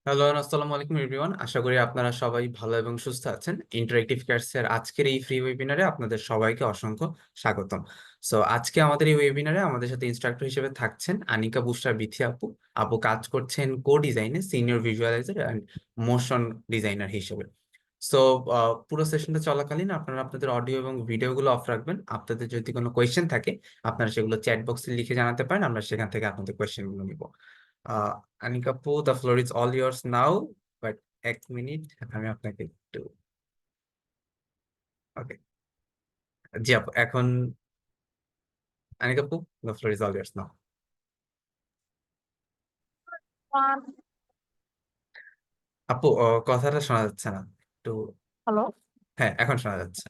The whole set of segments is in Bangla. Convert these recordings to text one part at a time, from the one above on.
হ্যালো, আসসালামু আলাইকুম এভরিওয়ান। আশা করি আপনারা সবাই ভালো এবং সুস্থ আছেন। ইন্টারেক্টিভ ক্যাটস এর আজকের এই ফ্রি ওয়েবিনারে আপনাদের সবাইকে অসংখ্য স্বাগতম। সো আজকে আমাদের এই ওয়েবিনারে আমাদের সাথে ইনস্ট্রাক্টর হিসেবে থাকছেন আনিকা বুশরা বিথি আপু। আপু কাজ করছেন কো ডিজাইনে, senior visualiser and motion designer হিসেবে। সো পুরো সেশনটা চলাকালীন আপনারা আপনাদের অডিও এবং ভিডিওগুলো অফ রাখবেন। আপনাদের যদি কোনো কোয়েশ্চেন থাকে আপনারা সেগুলো চ্যাট বক্সে লিখে জানাতে পারেন, আমরা সেখান থেকে আপনাদের কোয়েশ্চেনগুলো নিব। আহ আনিকা আপু, the floor is all years now, but এক মিনিট, আমি আপনাকে একটু, ওকে। জি আপু, এখন আনিকা আপু, the floor is all years now. আপু, কথাটা শোনা যাচ্ছে না একটু। হ্যালো। হ্যাঁ, এখন শোনা যাচ্ছে।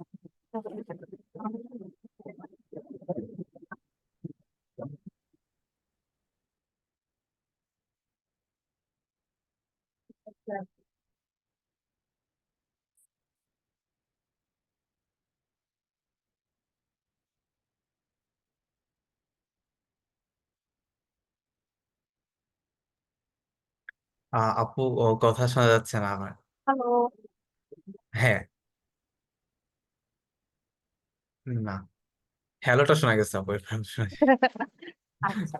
আপু, কথা শোনা যাচ্ছে না আমার। হ্যালো। হ্যাঁ। না, হ্যালোটা শোনা গেছে আপু, এরপর শোনা যায়। আচ্ছা।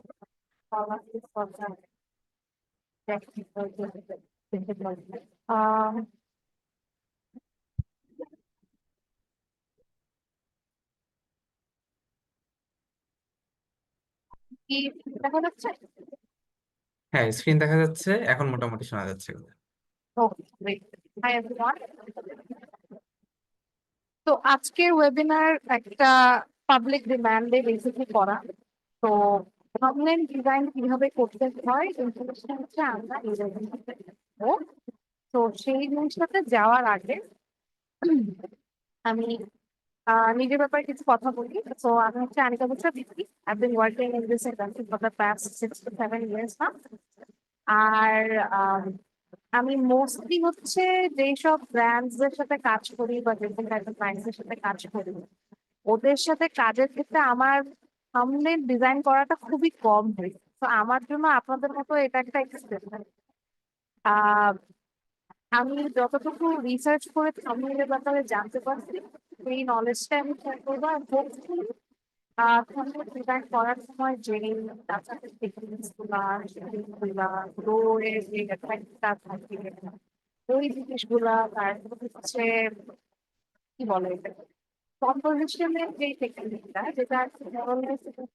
আহ, কি দেখা যাচ্ছে? হ্যাঁ, স্ক্রিন দেখা যাচ্ছে, এখন মোটামুটি শোনা যাচ্ছে। Okay, great. Hi everyone. তো আজকের ওয়েবিনার একটা পাবলিক ডিমান্ডে বেসিকলি করা। তো অনলাইন ডিজাইন কিভাবে করতে হয় ইনফরমেশন হচ্ছে আমরা এই ওয়েবিনারে দেবো। তো সেই জিনিসটাতে যাওয়ার আগে আমি নিজের ব্যাপারে কিছু কথা বলি। তো আমি হচ্ছে আনিকা বুচরা দিদি। I've been working in this industry for the past 6 to 7 years now. আর আমি মোস্টলি হচ্ছে যেসব ব্র্যান্ডস এর সাথে কাজ করি বা যেসব ক্লায়েন্টস এর সাথে কাজ করি ওদের সাথে কাজের ক্ষেত্রে আমার সামনে ডিজাইন করাটা খুবই কম হয়। তো আমার জন্য আপনাদের মতো এটা একটা এক্সপেরিমেন্ট। আমি যতটুকু রিসার্চ করে থাম্বনেইলের ব্যাপারে জানতে পারছি সেই নলেজটা আমি শেয়ার করবো। আর হোপফুলি থাম্বনেইল ডিজাইন করার সময় যে কাছাকাছি টেকনিক্স গুলা গুলা গ্লোরের যে এফেক্টটা থাকে ওই জিনিসগুলা, তারপর হচ্ছে কি বলে কম্পোজিশনের যে টেকনিকটা যেটা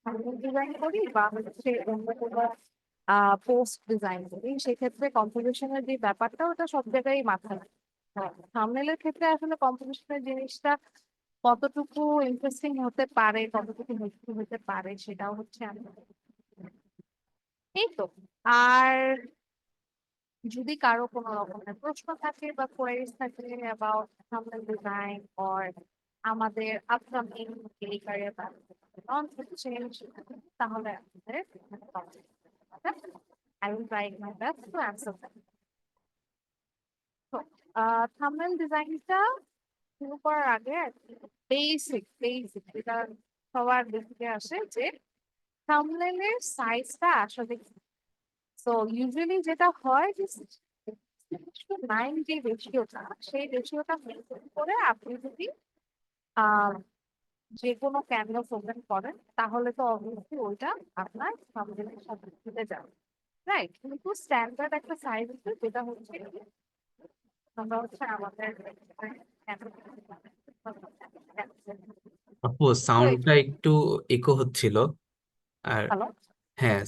থাম্বনেইল ডিজাইন করি বা হচ্ছে অন্য কোনো পোস্ট ডিজাইন করি সেক্ষেত্রে কম্পোজিশনের যে ব্যাপারটা ওটা সব জায়গায় মাথায় রাখি। থাম্বনেইলের ক্ষেত্রে আসলে কম্পোজিশনের জিনিসটা কতটুকু ইন্টারেস্টিং হতে পারে কতটুকু মুশকিল হতে পারে সেটাও হচ্ছে আমি এই তো। আর যদি কারো কোনো রকমের প্রশ্ন থাকে বা কোয়ারিজ থাকে অ্যাবাউট থাম্বনেইল ডিজাইন অর আমাদের আপকামিং এই ক্যারিয়ার লঞ্চ হচ্ছে তাহলে আপনাদের I will try my best to answer that. তো থাম্বনেইল ডিজাইনটা শুরু করার আগে বেসিক বেসিক যেটা সবার বেসিকে আসে যে থাম্বনেইলের সাইজটা আসলে সো ইউজুয়ালি যেটা হয় যে 6:9 যে রেশিওটা সেই রেশিওটা মেনটেন করে আপনি যদি আহ যে কোনো ক্যানভাস ওপেন করেন তাহলে তো অবভিয়াসলি ওইটা আপনার থাম্বনেইলের সাথে মিলে যাবে, রাইট? কিন্তু স্ট্যান্ডার্ড একটা সাইজ আছে যেটা হচ্ছে আমরা হচ্ছে আমাদের আপু, সাউন্ডটা একটু ইকো হচ্ছিল। আর হ্যালো। হ্যাঁ,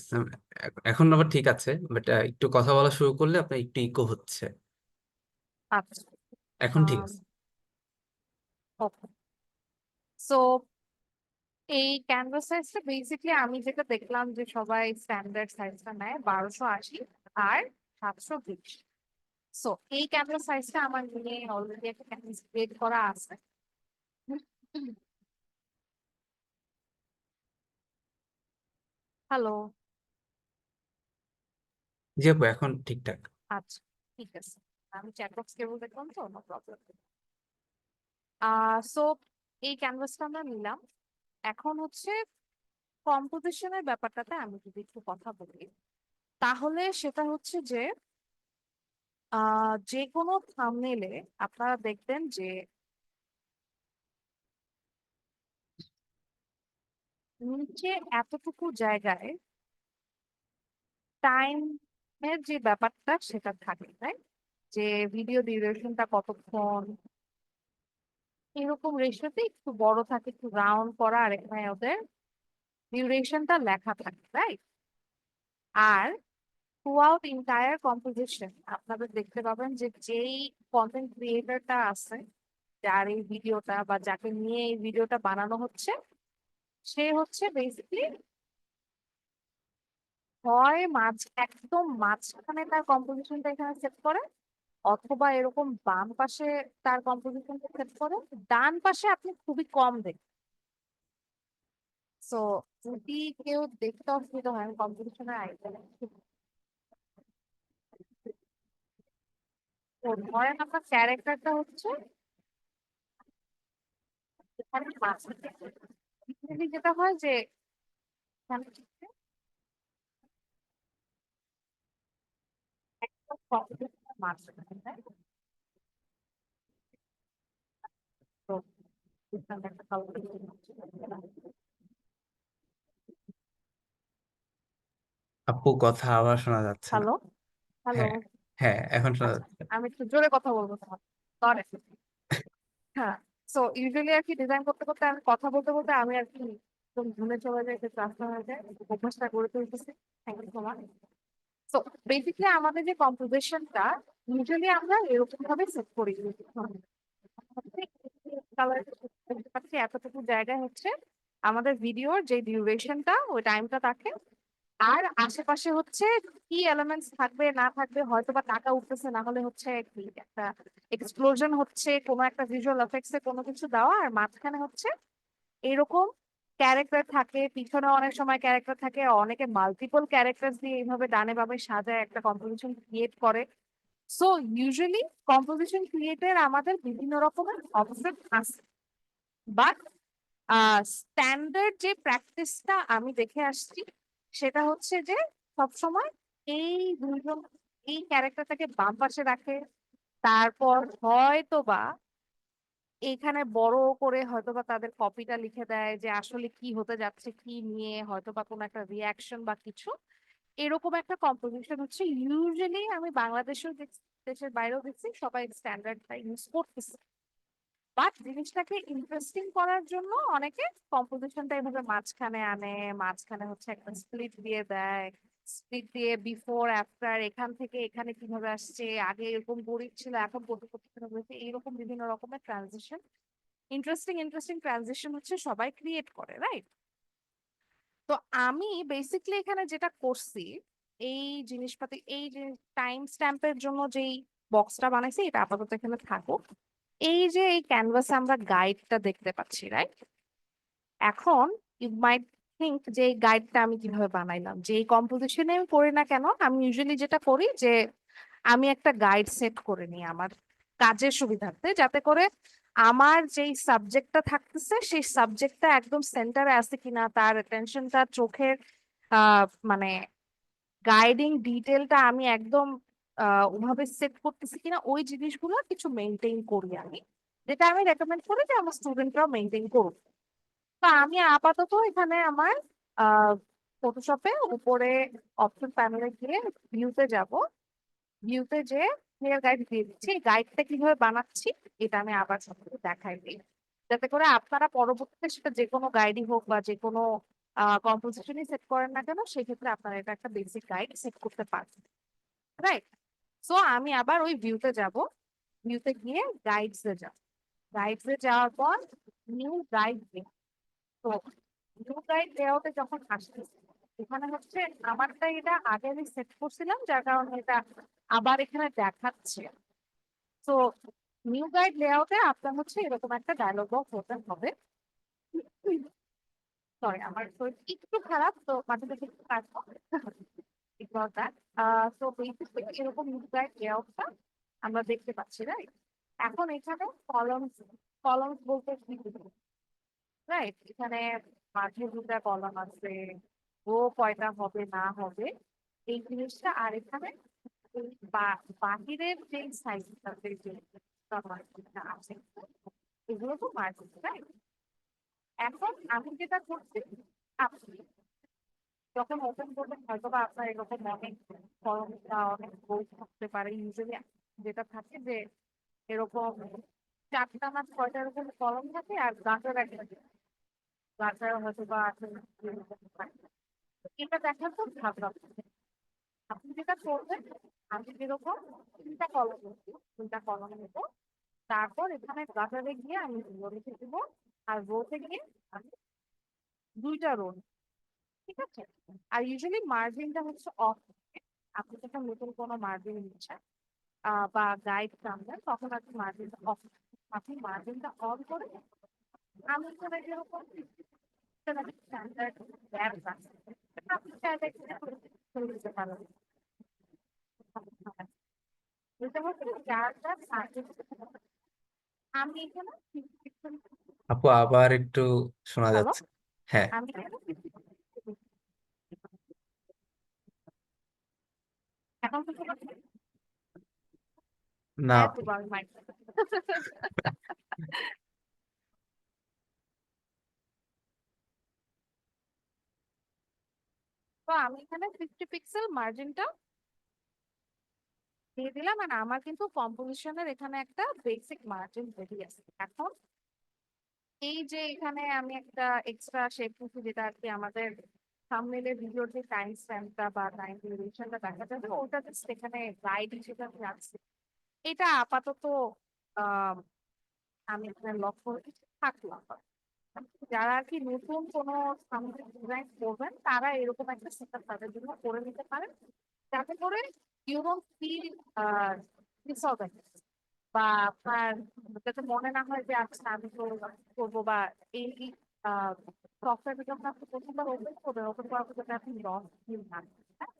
এখন আবার ঠিক আছে, বাট একটু কথা বলা শুরু করলে আপনার একটু ইকো হচ্ছে। আচ্ছা। এখন ঠিক আছে। ওকে। সো এই ক্যানভাস সাইজটা বেসিকলি আমি যেটা দেখলাম যে সবাই স্ট্যান্ডার্ড সাইজটা নেয় 1280 আর 720। সো এই ক্যানভাস সাইজটা আমার নিয়ে অলরেডি একটা ক্যানভাস ক্রিয়েট করা আছে। হ্যালো। জি আপু, এখন ঠিকঠাক। আচ্ছা, ঠিক আছে। আমি চ্যাট বক্স কেবল দেখলাম তো, নো প্রবলেম। সো এই ক্যানভাসটা আমরা নিলাম। এখন হচ্ছে কম্পোজিশনের ব্যাপারটাতে আমি যদি একটু কথা বলি তাহলে সেটা হচ্ছে যে যে কোনো থাম্বনেইলে আপনারা দেখবেন যে নিচে এতটুকু জায়গায় টাইমের যে ব্যাপারটা সেটা থাকে, তাই যে ভিডিও ডিউরেশনটা কতক্ষণ, এরকম রেশিওতে একটু বড় থাকে, একটু রাউন্ড করা, আর এখানে ওদের ডিউরেশনটা লেখা থাকে, রাইট? আর থ্রু আউট ইন্টায়ার কম্পোজিশন আপনাদের দেখতে পাবেন যে যেই কন্টেন্ট ক্রিয়েটরটা আছে, যার এই ভিডিওটা বা যাকে নিয়ে এই ভিডিওটা বানানো হচ্ছে, সে হচ্ছে বেসিকলি হয় একদম মাঝখানে তার কম্পোজিশনটা এখানে সেট করে, অথবা এরকম বাম পাশে তার কম্পোজিশনটা সেট করে। ডান পাশে আপনি খুবই কম দেখবেন। সো যদি কেউ দেখতে অসুবিধা হয়, আমি কম্পোজিশনের আইডিয়া, তো ধরেন আপনার ক্যারেক্টারটা হচ্ছে এখানে মাঝখানে। Usually যেটা হয় যে এখানে হচ্ছে একদম কম্পোজিশনের মাঝখানে, তাই তো? তো এখানে একটা composition হচ্ছে। আপু কথা আবার শোনা যাচ্ছে না। Hello, hello. হ্যাঁ, হ্যাঁ, এখন শোনা আচ্ছা, যাচ্ছে। আমি একটু জোরে কথা বলবো তোমার। Sorry. হ্যাঁ, সো ইউজুয়ালি আর কি ডিজাইন করতে করতে আমি কথা বলতে বলতে আমি আর কি একদম ঘুমে চলে যাই, একটু ক্লাস হয়ে যায়, অভ্যাসটা গড়ে তুলতেছি। Thank you so much. So basically আমাদের যে কম্পোজিশনটা ইউজুয়ালি আমরা এরকম ভাবে সেট করি। কালার দেখতে পাচ্ছি এতটুকু জায়গায় হচ্ছে আমাদের ভিডিওর যে ডিউরেশনটা, ওই টাইমটা থাকে। আর আশেপাশে হচ্ছে কি এলিমেন্টস থাকবে না থাকবে, হয়তো বা টাকা উঠতেছে, না হলে হচ্ছে কি একটা এক্সপ্লোশন হচ্ছে, কোনো একটা ভিজুয়াল এফেক্টস এ কোনো কিছু দেওয়া, আর মাঝখানে হচ্ছে এরকম ক্যারেক্টার থাকে, পিছনে অনেক সময় ক্যারেক্টার থাকে, অনেকে মাল্টিপল ক্যারেক্টার দিয়ে এইভাবে ডানে বামে সাজায় একটা কম্পোজিশন ক্রিয়েট করে। সো ইউজুয়ালি কম্পোজিশন ক্রিয়েটের আমাদের বিভিন্ন রকমের অপশন আছে, বাট স্ট্যান্ডার্ড যে প্র্যাকটিসটা আমি দেখে আসছি সেটা হচ্ছে যে সবসময় এই দুইজন, এই ক্যারেক্টারটাকে বাম পাশে রাখে, তারপর হয়তো বা এইখানে বড় করে হয়তো বা তাদের কপিটা লিখে দেয় যে আসলে কি হতে যাচ্ছে, কি নিয়ে হয়তো বা কোনো একটা রিয়াকশন বা কিছু, এরকম একটা কম্পোজিশন হচ্ছে ইউজুয়ালি আমি বাংলাদেশেও দেখছি, দেশের বাইরেও দেখছি, সবাই স্ট্যান্ডার্ডটা ইউজ করতেছে। বাট জিনিসটাকে ইন্টারেস্টিং করার জন্য অনেকে কম্পোজিশনটা এভাবে মাঝখানে আনে, মাঝখানে হচ্ছে একটা স্প্লিট দিয়ে দেয়, স্প্লিট দিয়ে বিফোর আফটার, এখান থেকে এখানে কিভাবে আসছে, আগে এরকম গরিব ছিল এখন কোটিপতি হয়েছে, এইরকম বিভিন্ন রকমের ট্রানজিশন, ইন্টারেস্টিং ইন্টারেস্টিং ট্রানজিশন হচ্ছে সবাই ক্রিয়েট করে, রাইট? তো আমি বেসিকলি এখানে যেটা করছি, এই জিনিসপাতি, এই যে টাইম স্ট্যাম্পের জন্য যেই বক্সটা বানাইছি, এটা আপাতত এখানে থাকুক। এই যে এই ক্যানভাসে আমরা গাইডটা দেখতে পাচ্ছি, রাইট? এখন ইউ মাইট থিঙ্ক যে এই গাইডটা আমি কিভাবে বানাইলাম, যে এই কম্পোজিশনে আমি করি না কেন, আমি ইউজুয়ালি যেটা করি যে আমি একটা গাইড সেট করে নিই আমার কাজের সুবিধার্থে, যাতে করে আমার যেই সাবজেক্টটা থাকতেছে সেই সাবজেক্টটা একদম সেন্টারে আছে কিনা, তার অ্যাটেনশনটা, চোখের মানে গাইডিং ডিটেলটা আমি একদম ওভাবে সেট করতেছি কিনা, ওই জিনিসগুলো কিছু মেনটেন করি আমি, যেটা আমি রেকমেন্ড করি যে আমার স্টুডেন্টরাও মেনটেন করুক। তো আমি আপাতত এখানে আমার ফটোশপে উপরে অপশন প্যানেলে গিয়ে ভিউতে যাব, ভিউতে যে হেয়ার গাইড দিয়ে দিচ্ছি, গাইডটা কিভাবে বানাচ্ছি এটা আমি আবার আপনাদের দেখাই দিই, যাতে করে আপনারা পরবর্তীতে সেটা যে কোনো গাইডই হোক বা যে কোনো কম্পোজিশনই সেট করেন না কেন, সেক্ষেত্রে আপনারা এটা একটা বেসিক গাইড সেট করতে পারবেন, রাইট? সো আমি আবার ওই ভিউতে যাব, ভিউতে গিয়ে গাইডস এ যাব, গাইডস এ যাওয়ার পর নিউ গাইড, তো নিউ গাইড লেআউটে যখন আসতেছে, এখানে হচ্ছে আমারটা এটা আগে আমি সেট করছিলাম, যার কারণে এটা আবার এখানে দেখাচ্ছে। তো নিউ গাইড লেআউটে আপনার হচ্ছে এরকম একটা ডায়লগ বক্স ওপেন হবে। সরি, আমার শরীর একটু খারাপ, তো মাঝে মাঝে একটু কাজ হবে। Ignore that. তো basically এরকম নিউ গাইড লেআউটটা আমরা দেখতে পাচ্ছি, রাইট? এখন এখানে কলমস, কলমস বলতে কি, রাইট? এখানে মাঝে দুটা কলাম আছে, ও কয়টা হবে না হবে এই জিনিসটা, আর এখানে এই বাহিরের যে সাইজটাতে যে মার্জিনটা আছে এগুলো তো মার্জিন, তাই? এখন আমি যেটা করছি, আপনি যখন ওপেন করবেন হয়তো বা আপনার এরকম অনেক ফর্মটা অনেক বই থাকতে পারে। ইউজুয়ালি যেটা থাকে যে এরকম 4টা না 6টা এরকম কলম থাকে আর গাছের একটা গাছের হয়তো বা এরকম থাকে। এটা দেখার পর ভাবলাম আপনি যেটা করবেন, আমি যেরকম 3টা কলম নিচ্ছি, 3টা কলম নেব। তারপর এখানে গাটারে গিয়ে আমি রো লিখে দিব, আর রোতে গিয়ে আমি 2টা রো। ঠিক আছে? আর ইউজুয়ালি মার্জিনটা হচ্ছে অফ। আপনি যখন নতুন কোনো মার্জিন নিচ্ছেন বা গাইড টানবেন তখন আপনি মার্জিনটা অফ, আপনি মার্জিনটা অন করে আমি এখানে যেরকম স্ট্যান্ডার্ড গ্যাপ আছে আপনি চাইলে এখানে করে দিতে পারেন। এটা হচ্ছে যার যার সার্ভিস। আমি এখানে আপু আবার একটু শোনা হ্যালো, যাচ্ছে। হ্যাঁ। আমি এখানে এখন কিছু না আপু। এতবার মাইক তো আমি এখানে 50 পিক্সেল মার্জিনটা দিয়ে দিলাম। আর আমার কিন্তু কম্পোজিশনের এখানে একটা বেসিক মার্জিন রেডি আছে। এখন এই যে এখানে আমি একটা এক্সট্রা শেপ দিচ্ছি যেটা আর কি আমাদের থাম্বনেইলের ভিডিওর যে টাইম স্ট্যাম্পটা বা টাইম ডিউরেশনটা দেখা যাবে ওটা জাস্ট এখানে গাইড হিসেবে আমি রাখছি। এটা আপাতত আহ আমি এখানে লক্ষ্য রেখে থাকলাম। যারা আর কি নতুন কোনো সামগ্রিক ডিজাইন করবেন তারা এরকম একটা সেটআপ তাদের জন্য করে নিতে পারেন, যাতে করে ইউ ডোন্ট ফিল ডিসঅর্গানাইজড বা আপনার যাতে মনে না হয় যে আচ্ছা আমি তো করবো বা এই সফটওয়্যারটা যখন আপনি প্রথমবার ওপেন করবেন ওপেন করার পর যাতে আপনি লস ফিল না করেন, হ্যাঁ?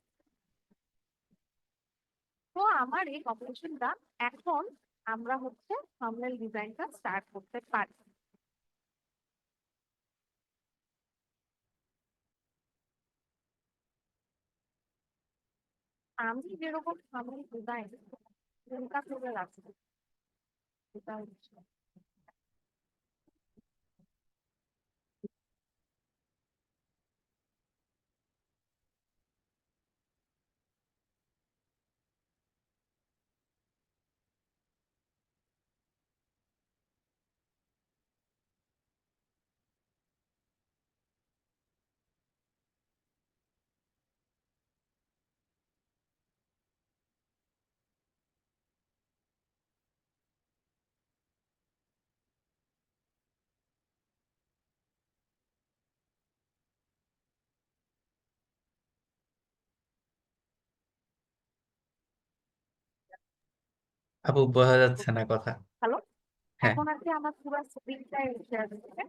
তো আমার এই কম্পিটিশনটা এখন আমরা হচ্ছে থাম্বনেল ডিজাইনটা স্টার্ট করতে পারি। আমি যেরকম থাম্বনেল ডিজাইন চিন্তা করে রাখছি সেটা হচ্ছে আপু বোঝা যাচ্ছে না কথা। হ্যালো। হ্যাঁ। এখন আর কি আমার পুরো স্ক্রিনটাই শেয়ার দিচ্ছে,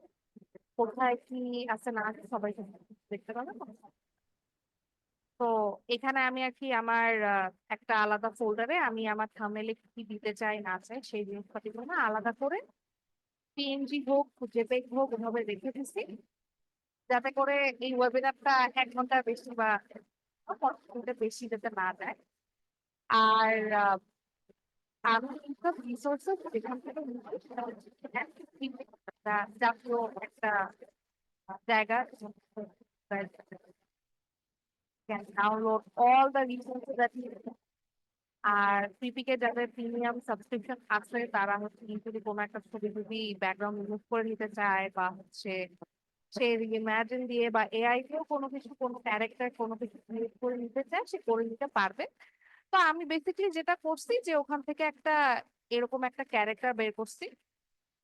কোথায় কি আছে না আছে সবাই দেখতে পাবে তো। তো এখানে আমি আর কি আমার একটা আলাদা ফোল্ডারে আমি আমার থাম্বনেইলে কি কি দিতে চাই না চাই সেই জিনিসপাতিগুলো না আলাদা করে পিএনজি হোক জেপিইজি হোক ওভাবে রেখে দিচ্ছি, যাতে করে এই ওয়েবিনারটা 1 ঘন্টার বেশি বা 40 মিনিটের বেশি যাতে না যায়। আর আমি এইসব রিসোর্সেস যেখান থেকে নিচ্ছি সেটা হচ্ছে একটা জাতীয় একটা জায়গা can download all the resources that you need. আর পিপিকে যাদের প্রিমিয়াম সাবস্ক্রিপশন আছে তারা হচ্ছে যদি কোনো একটা ছবি যদি ব্যাকগ্রাউন্ড রিমুভ করে নিতে চায় বা হচ্ছে সে ইমাজিন দিয়ে বা এআই দিয়েও কোনো কিছু কোনো ক্যারেক্টার কোনো কিছু ক্রিয়েট করে নিতে চায় সে করে নিতে পারবে। তো আমি বেসিক্যালি যেটা করছি যে ওখান থেকে একটা এরকম একটা ক্যারেক্টার বের করছি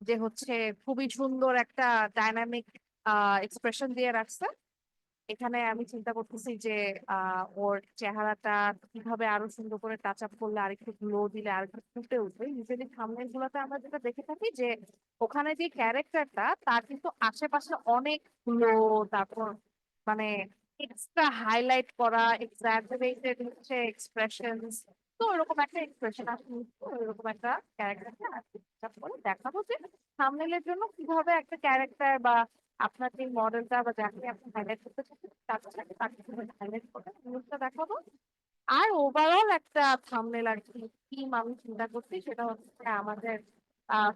যে হচ্ছে খুবই সুন্দর একটা ডাইনামিক এক্সপ্রেশন দিয়ে রাখছে। এখানে আমি চিন্তা করতেছি যে ওর চেহারাটা কিভাবে আরো সুন্দর করে টাচ আপ করলে আরেকটু গ্লো দিলে আরেকটু ফুটে উঠবে। ইউজুয়ালি থাম্বনেল গুলোতে আমরা যেটা দেখে থাকি যে ওখানে যে ক্যারেক্টারটা তার কিন্তু আশেপাশে অনেক গ্লো, তারপর মানে এক্সট্রা হাইলাইট করা এক্সাজারেটেড হচ্ছে এক্সপ্রেশন। তো এরকম একটা এক্সপ্রেশন আসলে এরকম একটা ক্যারেক্টার করে দেখাবো যে থাম্বনেলের জন্য কিভাবে একটা ক্যারেক্টার বা আপনার যে মডেলটা বা যাকে আপনি হাইলাইট করতে চাচ্ছেন তাকে হাইলাইট করে জিনিসটা দেখাবো। আর ওভারঅল একটা থাম্বনেল আর কি থিম আমি চিন্তা করছি, সেটা হচ্ছে আমাদের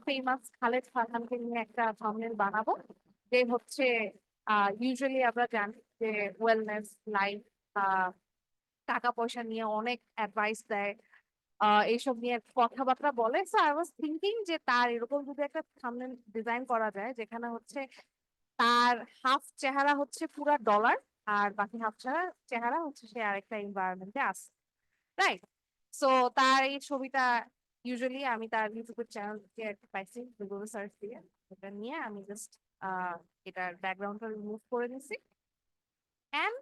ফেমাস খালেদ ফারহানকে নিয়ে একটা থাম্বনেল বানাবো, যে হচ্ছে ইউজুয়ালি আমরা জানি যে ওয়েলনেস লাইফ, টাকা পয়সা নিয়ে অনেক অ্যাডভাইস দেয়, এইসব নিয়ে কথাবার্তা বলে। সো আই ওয়াজ থিঙ্কিং যে তার এরকম যদি একটা থাম্বনেল ডিজাইন করা যায়, যেখানে হচ্ছে তার হাফ চেহারা হচ্ছে পুরা ডলার, আর বাকি হাফ চেহারা হচ্ছে সে আরেকটা এনভায়রনমেন্টে আছে, রাইট? সো তার এই ছবিটা ইউজুয়ালি আমি তার ইউটিউবের চ্যানেল থেকে একটা পাইছি, গুগল সার্চ দিয়ে এটা নিয়ে আমি জাস্ট এটার ব্যাকগ্রাউন্ডটা রিমুভ করে নিছি। এন্ড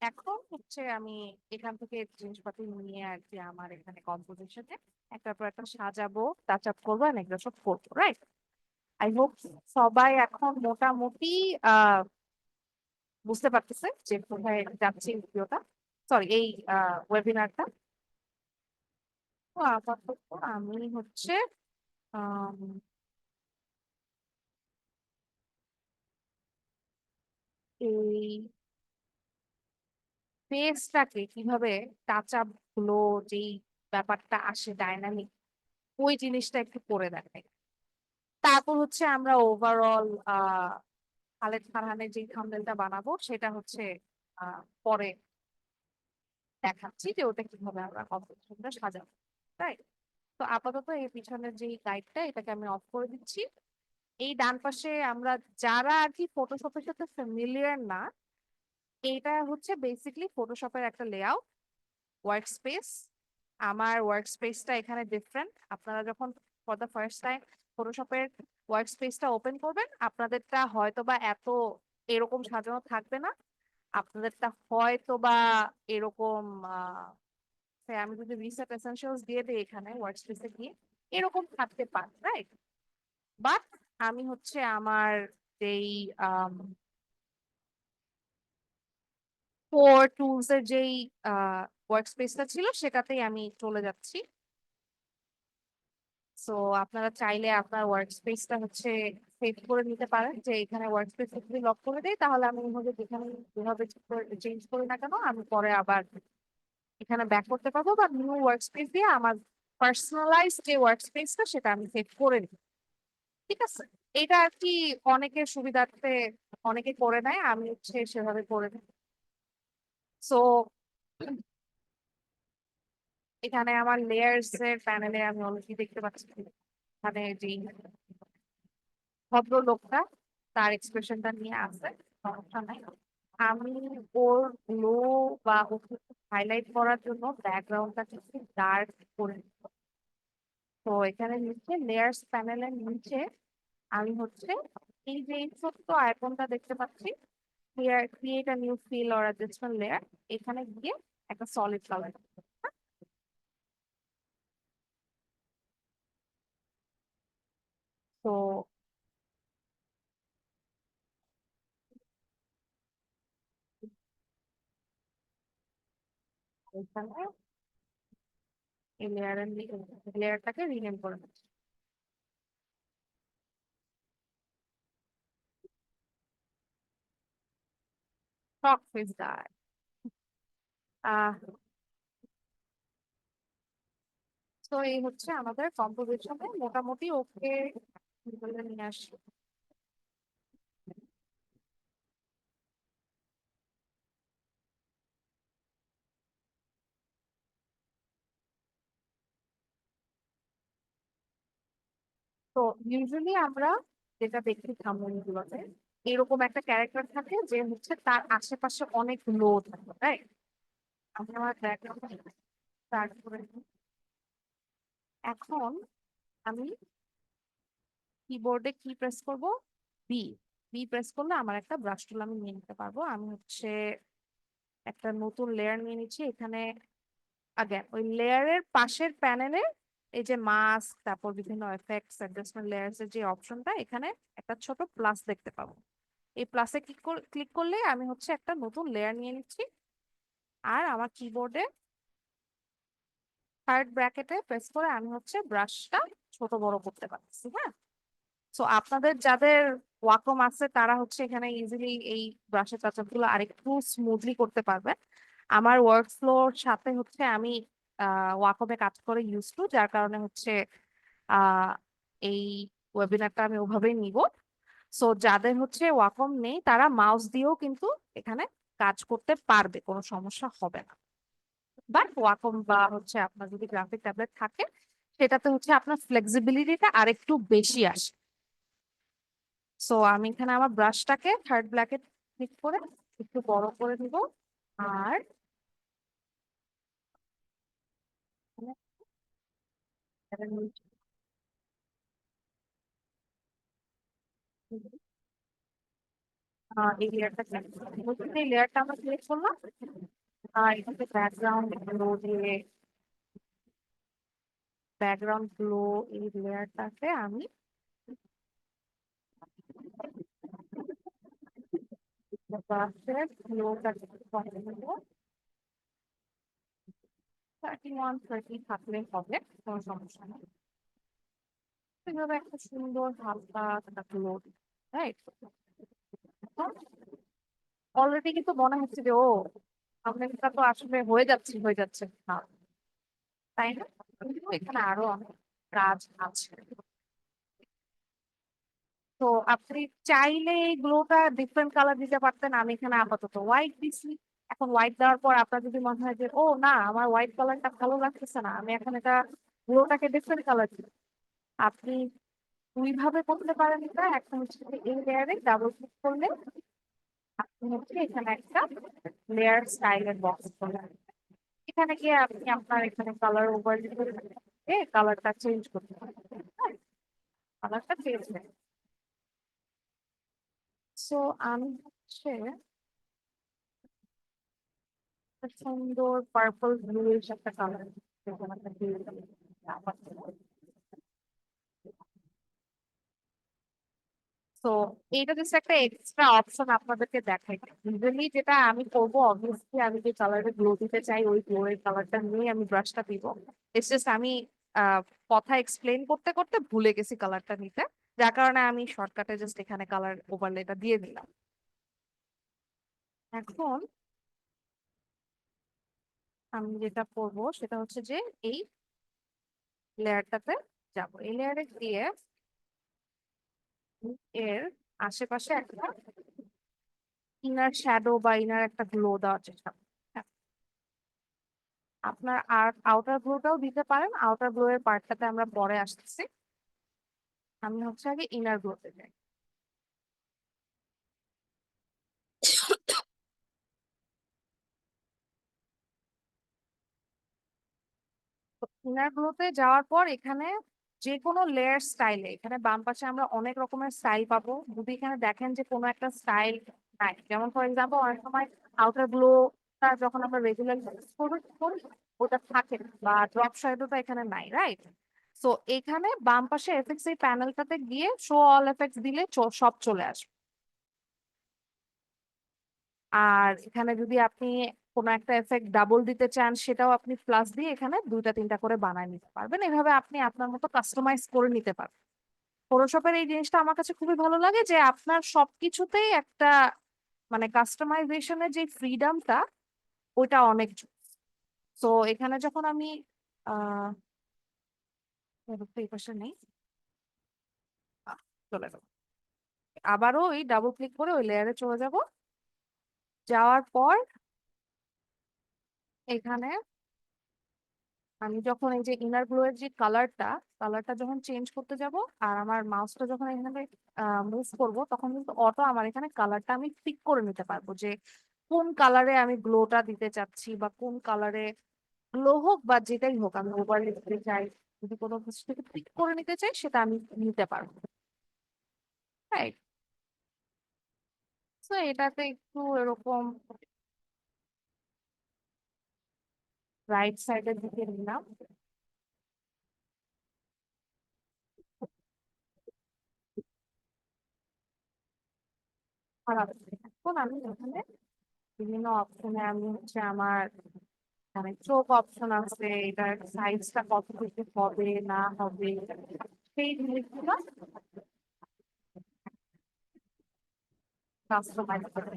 এখন হচ্ছে আমি এখান থেকে জিনিসপাতি নিয়ে আর কি আমার এখানে কম্পোজিশনে একটার পর একটা সাজাবো, টাচ আপ করবো, and এগুলো সব করবো, রাইট? আই হোপ সবাই এখন মোটামুটি আহ বুঝতে পারতেছে যে কোথায় যাচ্ছে ভিডিওটা, সরি এই ওয়েবিনারটা। তো আপাতত আমি হচ্ছে আম, এই ফেসটাকে কিভাবে টাচ আপ গুলো, যেই ব্যাপারটা আসে ডাইনামিক, ওই জিনিসটা একটু করে দেখাই। তারপর হচ্ছে আমরা ওভারঅল খালেদ ফারহানের যে থাম্বনেলটা বানাবো সেটা হচ্ছে পরে দেখাচ্ছি যে ওটা কিভাবে আমরা কম্পোজিশনটা সাজাবো, রাইট? তো আপাতত এই পিছনের যে গাইডটা এটাকে আমি অফ করে দিচ্ছি। এই ডান পাশে আমরা যারা আর কি ফটোশপের সাথে ফ্যামিলিয়ার না, এটা হচ্ছে বেসিকলি ফটোশপের একটা লেআউট ওয়ার্ক স্পেস। আমার ওয়ার্ক স্পেসটা এখানে ডিফারেন্ট। আপনারা যখন ফর দ্য ফার্স্ট টাইম ফটোশপের ওয়ার্ক স্পেসটা ওপেন করবেন, আপনাদেরটা হয়তো বা এত এরকম সাজানো থাকবে না। আপনাদেরটা হয়তো বা এরকম আমি যদি রিসেট এসেনশিয়ালস দিয়ে দিই এখানে ওয়ার্ক স্পেসে গিয়ে, এরকম থাকতে পারে, রাইট? বাট আমি হচ্ছে আমার যেই কোর টুলস এর যেই ওয়ার্ক স্পেসটা ছিল সেটাতেই আমি চলে যাচ্ছি। সো আপনারা চাইলে আপনার ওয়ার্ক স্পেসটা হচ্ছে সেভ করে নিতে পারেন, যে এখানে ওয়ার্ক স্পেস যদি লক করে দেই তাহলে আমি এইভাবে যেখানে যেভাবে চেঞ্জ করি না কেন আমি পরে আবার এখানে ব্যাক করতে পারবো, বা নিউ ওয়ার্ক স্পেস দিয়ে আমার পার্সোনালাইজ যে ওয়ার্ক স্পেসটা সেটা আমি সেভ করে নিই। ঠিক আছে, এটা আর কি অনেকের সুবিধার্থে অনেকে করে নেয়, আমি হচ্ছে সেভাবে করে নিই। সো এখানে আমার লেয়ার্স এর প্যানেলে আমি অলরেডি দেখতে পাচ্ছি এখানে যে ভদ্রলোকটা তার এক্সপ্রেশনটা নিয়ে আছে, সমস্যা নাই। আমি ওর গ্লো বা ওকে হাইলাইট করার জন্য ব্যাকগ্রাউন্ডটা কিছু ডার্ক করে দিবো। তো এখানে নিচে লেয়ার্স প্যানেলের নিচে আমি হচ্ছে এই যে এই ছোট্ট আইকনটা দেখতে পাচ্ছি, create a new fill or adjustment layer, এখানে গিয়ে একটা সলিড কালার। তো এখানে এই লেয়ারটাকে রিনেম করে দিচ্ছি টক ফেস গাই। আহ তো এই হচ্ছে আমাদের কম্পোজিশনে মোটামুটি ওকে নিয়ে আসি। তো ইউজুয়ালি আমরা যেটা দেখি থাম্বনেল গুলোতে, এরকম একটা ক্যারেক্টার থাকে যে হচ্ছে তার আশেপাশে অনেক লো থাকে, রাইট? আমি আমার ব্যাকগ্রাউন্ড স্টার্ট করে নিই। এখন আমি কিবোর্ডে কি প্রেস করব? বি। বি প্রেস করলে আমার একটা ব্রাশ টুল আমি নিয়ে নিতে পারবো। আমি হচ্ছে একটা নতুন লেয়ার নিয়ে নিচ্ছি এখানে। আগে ওই লেয়ারের পাশের প্যানেলে এই যে মাস্ক, তারপর বিভিন্ন এফেক্টস, অ্যাডজাস্টমেন্ট লেয়ার্স এর যে অপশনটা, এখানে একটা ছোট প্লাস দেখতে পাবো। এই প্লাসে ক্লিক করলে আমি হচ্ছে একটা নতুন লেয়ার নিয়ে নিচ্ছি, আর আমার কিবোর্ডে থার্ড ব্র্যাকেটে প্রেস করে আমি হচ্ছে ব্রাশটা ছোট বড় করতে পারছি, হ্যাঁ? সো আপনাদের যাদের ওয়াকম আছে তারা হচ্ছে এখানে ইজিলি এই ব্রাশের টাচআপ গুলো আরেকটু স্মুথলি করতে পারবে। আমার ওয়ার্ক ফ্লোর সাথে হচ্ছে আমি ওয়াকমে কাজ করে ইউজ টু, যার কারণে হচ্ছে আহ এই ওয়েবিনারটা আমি ওভাবেই নিব। সো যাদের হচ্ছে ওয়াকম নেই তারা মাউস দিয়েও কিন্তু এখানে কাজ করতে পারবে, কোনো সমস্যা হবে না। বাট ওয়াকম বা হচ্ছে আপনার যদি গ্রাফিক ট্যাবলেট থাকে সেটাতে হচ্ছে আপনার ফ্লেক্সিবিলিটিটা আরেকটু বেশি আসে। সো আমি এখানে আমার ব্রাশটাকে থার্ড ব্ল্যাকে ক্লিক করে একটু বড় করে দিব, আর এই লেয়ারটা সিলেক্ট করলাম। এই লেয়ারটা আমরা সিলেক্ট করলাম, আর এটাকে ব্যাকগ্রাউন্ড গ্লো এই লেয়ারটাকে আমি ব্রাশের গ্লোটাকে কমিয়ে দেব। 31-30 থাকলে হবে, কোনো সমস্যা নেই। এভাবে একটা সুন্দর হালকা একটা গ্লো, রাইট? অলরেডি কিন্তু মনে হচ্ছে যে ও আপনারটা তো আসলে হয়ে যাচ্ছে না, তাই না? কিন্তু এখানে আরো অনেক কাজ আছে। তো আপনি চাইলে এই গ্লোটা ডিফারেন্ট কালার দিতে পারতেন, আমি এখানে আপাতত হোয়াইট দিছি। এখন হোয়াইট দেওয়ার পর আপনার যদি মনে হয় যে ও না আমার হোয়াইট কালারটা ভালো লাগতেছে না, আমি এখন এটা গ্লোটাকে ডিফারেন্ট কালার দিই, আপনি দুই ভাবে করতে পারেন। এটা একটা হচ্ছে যে এই লেয়ারে ডাবল ক্লিক করলে আপনি হচ্ছে এখানে একটা লেয়ার স্টাইলের বক্স করলেন। এখানে গিয়ে আপনি আপনার এখানে কালার ওভার কালারটা চেঞ্জ করতে পারেন, কালারটা চেঞ্জ হয়। সো আমি হচ্ছে একটা সুন্দর পার্পল ব্লু এর একটা কালার তো এইটা জাস্ট একটা এক্সট্রা অপশন আপনাদেরকে দেখাই। ইউজুয়ালি যেটা আমি করবো, অবভিয়াসলি আমি যে কালারে গ্লো দিতে চাই ওই গ্লো এর কালারটা নিয়ে আমি ব্রাশটা দিব। ইটস জাস্ট আমি আহ কথা এক্সপ্লেন করতে করতে ভুলে গেছি কালারটা নিতে, যার কারণে আমি শর্টকাটে জাস্ট এখানে কালার ওভারলেটা দিয়ে দিলাম। এখন আমি যেটা করবো সেটা হচ্ছে যে এই লেয়ারটাতে যাব, এই লেয়ারে গিয়ে এর আশেপাশে একটা ইনার শ্যাডো বা ইনার একটা গ্লো দেওয়ার চেষ্টা করব। হ্যাঁ, আপনার আর আউটার গ্লোটাও দিতে পারেন, আউটার গ্লো এর পার্টটাতে আমরা পরে আসতেছি। আমি হচ্ছে আগে ইনার গ্লোতে যাই। ইনার গ্লোতে যাওয়ার পর এখানে যে কোনো লেয়ার স্টাইলে এখানে বাম পাশে আমরা অনেক রকমের স্টাইল পাবো। যদি এখানে দেখেন যে কোনো একটা স্টাইল নাই, যেমন ফর এক্সাম্পল অনেক সময় আউটার গ্লোটা যখন আমরা রেগুলার করি ওটা থাকে না, বা ড্রপ শ্যাডোটা এখানে নাই, রাইট? সো এখানে বাম পাশে এফেক্টস এই প্যানেলটাতে গিয়ে শো অল এফেক্টস দিলে সব চলে আসবে। আর এখানে যদি আপনি কোনো একটা এফেক্ট ডাবল দিতে চান সেটাও আপনি প্লাস দিয়ে এখানে দুইটা তিনটা করে বানায় নিতে পারবেন। এভাবে আপনি আপনার মতো কাস্টমাইজ করে নিতে পারবেন। ফটোশপের এই জিনিসটা আমার কাছে খুবই ভালো লাগে যে আপনার সবকিছুতেই একটা মানে কাস্টমাইজেশনের যে ফ্রিডমটা ওইটা অনেক। তো এখানে যখন আমি আহ এই পাশে নেই, আহ, চলে যাবো, আবারও ওই ডাবল ক্লিক করে ওই লেয়ারে চলে যাব। যাওয়ার পর এখানে আমি যখন এই যে ইনার গ্লো এর যে কালারটা যখন চেঞ্জ করতে যাব আর আমার মাউসটা যখন এখানে মুভ করব, তখন কিন্তু অটো আমার এখানে কালারটা আমি পিক করে নিতে পারবো যে কোন কালারে আমি গ্লোটা দিতে চাচ্ছি, বা কোন কালারে গ্লো হোক বা যেটাই হোক আমি ওভারলে দিতে চাই, যদি কোনো কিছু থেকে পিক করে নিতে চাই সেটা আমি নিতে পারবো, রাইট? তো এটাতে একটু এরকম রাইট সাইডের দিকে নিলাম। আর এখন আমি এখানে বিভিন্ন অপশনে আমি হচ্ছে আমার মানে চোখ অপশন আছে, এটার সাইজটা কতটুকু হবে না হবে সেই জিনিসগুলো কাস্টমাইজ করে।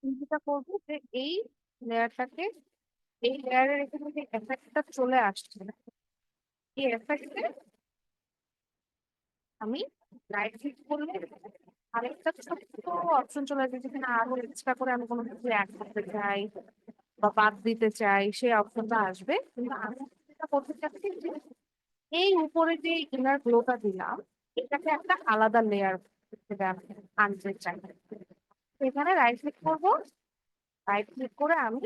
আমি যেটা করবো যে এই লেয়ারটাকে, এই লেয়ারের এখানে যে এফেক্টটা চলে আসছে, এই এফেক্টে আমি রাইট ক্লিক করলে আরেকটা ছোট্ট অপশন চলে আসবে, যেখানে আরো এক্সট্রা করে আমি কোনো কিছু অ্যাড করতে চাই বা বাদ দিতে চাই, সেই অপশনটা আসবে। কিন্তু আমি যেটা করতে চাচ্ছি যে এই উপরে যে ইনার গ্লোটা দিলাম, এটাকে একটা আলাদা লেয়ার হিসেবে আমি আনতে চাই। তো এখানে রাইট ক্লিক করবো, রাইট ক্লিক করে আমি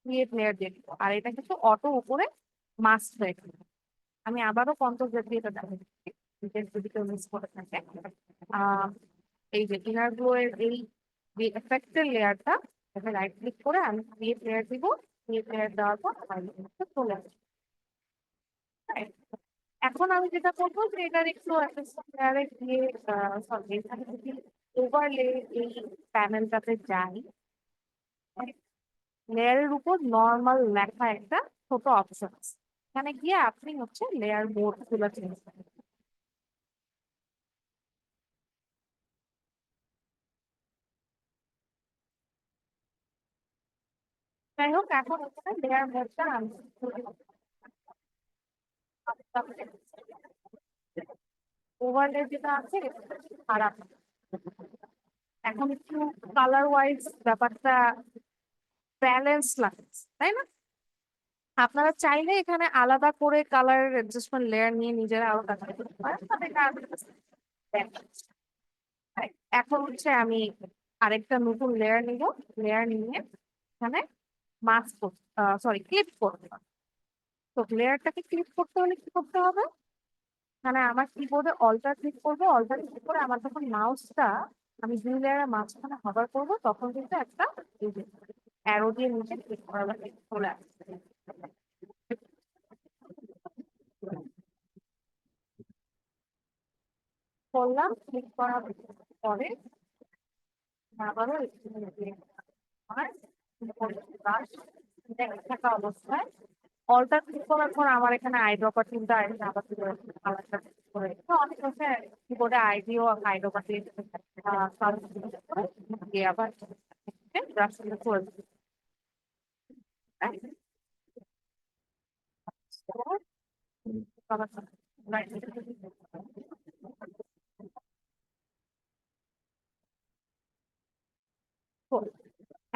ক্রিয়েট লেয়ার দিয়ে দিবো, আর এটা কিন্তু অটো উপরে মাস্ক হয়ে গেল। আমি আবারও কন্ট্রোল জেড দিয়ে এটা দেখাচ্ছি, যদি কেউ মিস করে থাকে। আহ এই যে ইনার গ্লো এর এই যে এফেক্টের লেয়ারটা, এখানে রাইট ক্লিক করে আমি ক্রিয়েট লেয়ার দিব। ক্রিয়েট লেয়ার দেওয়ার পর আমার এটা চলে আসবে। Right? এখন আমি যেটা করবো যে এটার একটু লেয়ারে গিয়ে, সরি, এখানে যদি ওভারলে এই প্যানেলটাতে যাই, লেয়ারের উপর নর্মাল লেখা একটা ছোট অপশন আছে, এখানে গিয়ে আপনি হচ্ছে লেয়ার মোড গুলো চেঞ্জ করেন। যাই হোক, এখন এখানে লেয়ার মোডটা আমি ওভারলে যেটা আছে এটা খারাপ। এখন একটু কালার ওয়াইজ ব্যাপারটা ব্যালেন্স লাগছে, তাই না? আপনারা চাইলে এখানে আলাদা করে কালার অ্যাডজাস্টমেন্ট লেয়ার নিয়ে নিজেরা আরো কাজ করতে পারেন, তবে এটা আমাদের কাছে best। Right? এখন হচ্ছে আমি আরেকটা নতুন লেয়ার নিব। লেয়ার নিয়ে এখানে মাস্ক, সরি, ক্লিপ করতে হবে। তো লেয়ারটাকে ক্লিক করতে হলে কি করতে হবে? মানে আমার কিবোর্ডে অল্টার ক্লিক করবো, অল্টার ক্লিক করে আমার যখন মাউসটা আমি দুই লেয়ারের মাঝখানে হবার করবো, তখন কিন্তু একটা অ্যারো দিয়ে নিচে ক্লিক করা চলে আসবে। করলাম, ক্লিক করার পরে আবারও আমার ব্রাশ থাকা অবস্থায় অল্টার ক্লিক করার পর আমার এখানে আই ড্রপার তিনটা আইডি আবার কালারটা করে তো অনেক হচ্ছে কিবোর্ডে আইডিও আই ড্রপার দিয়ে আবার ব্রাশ করে দিই।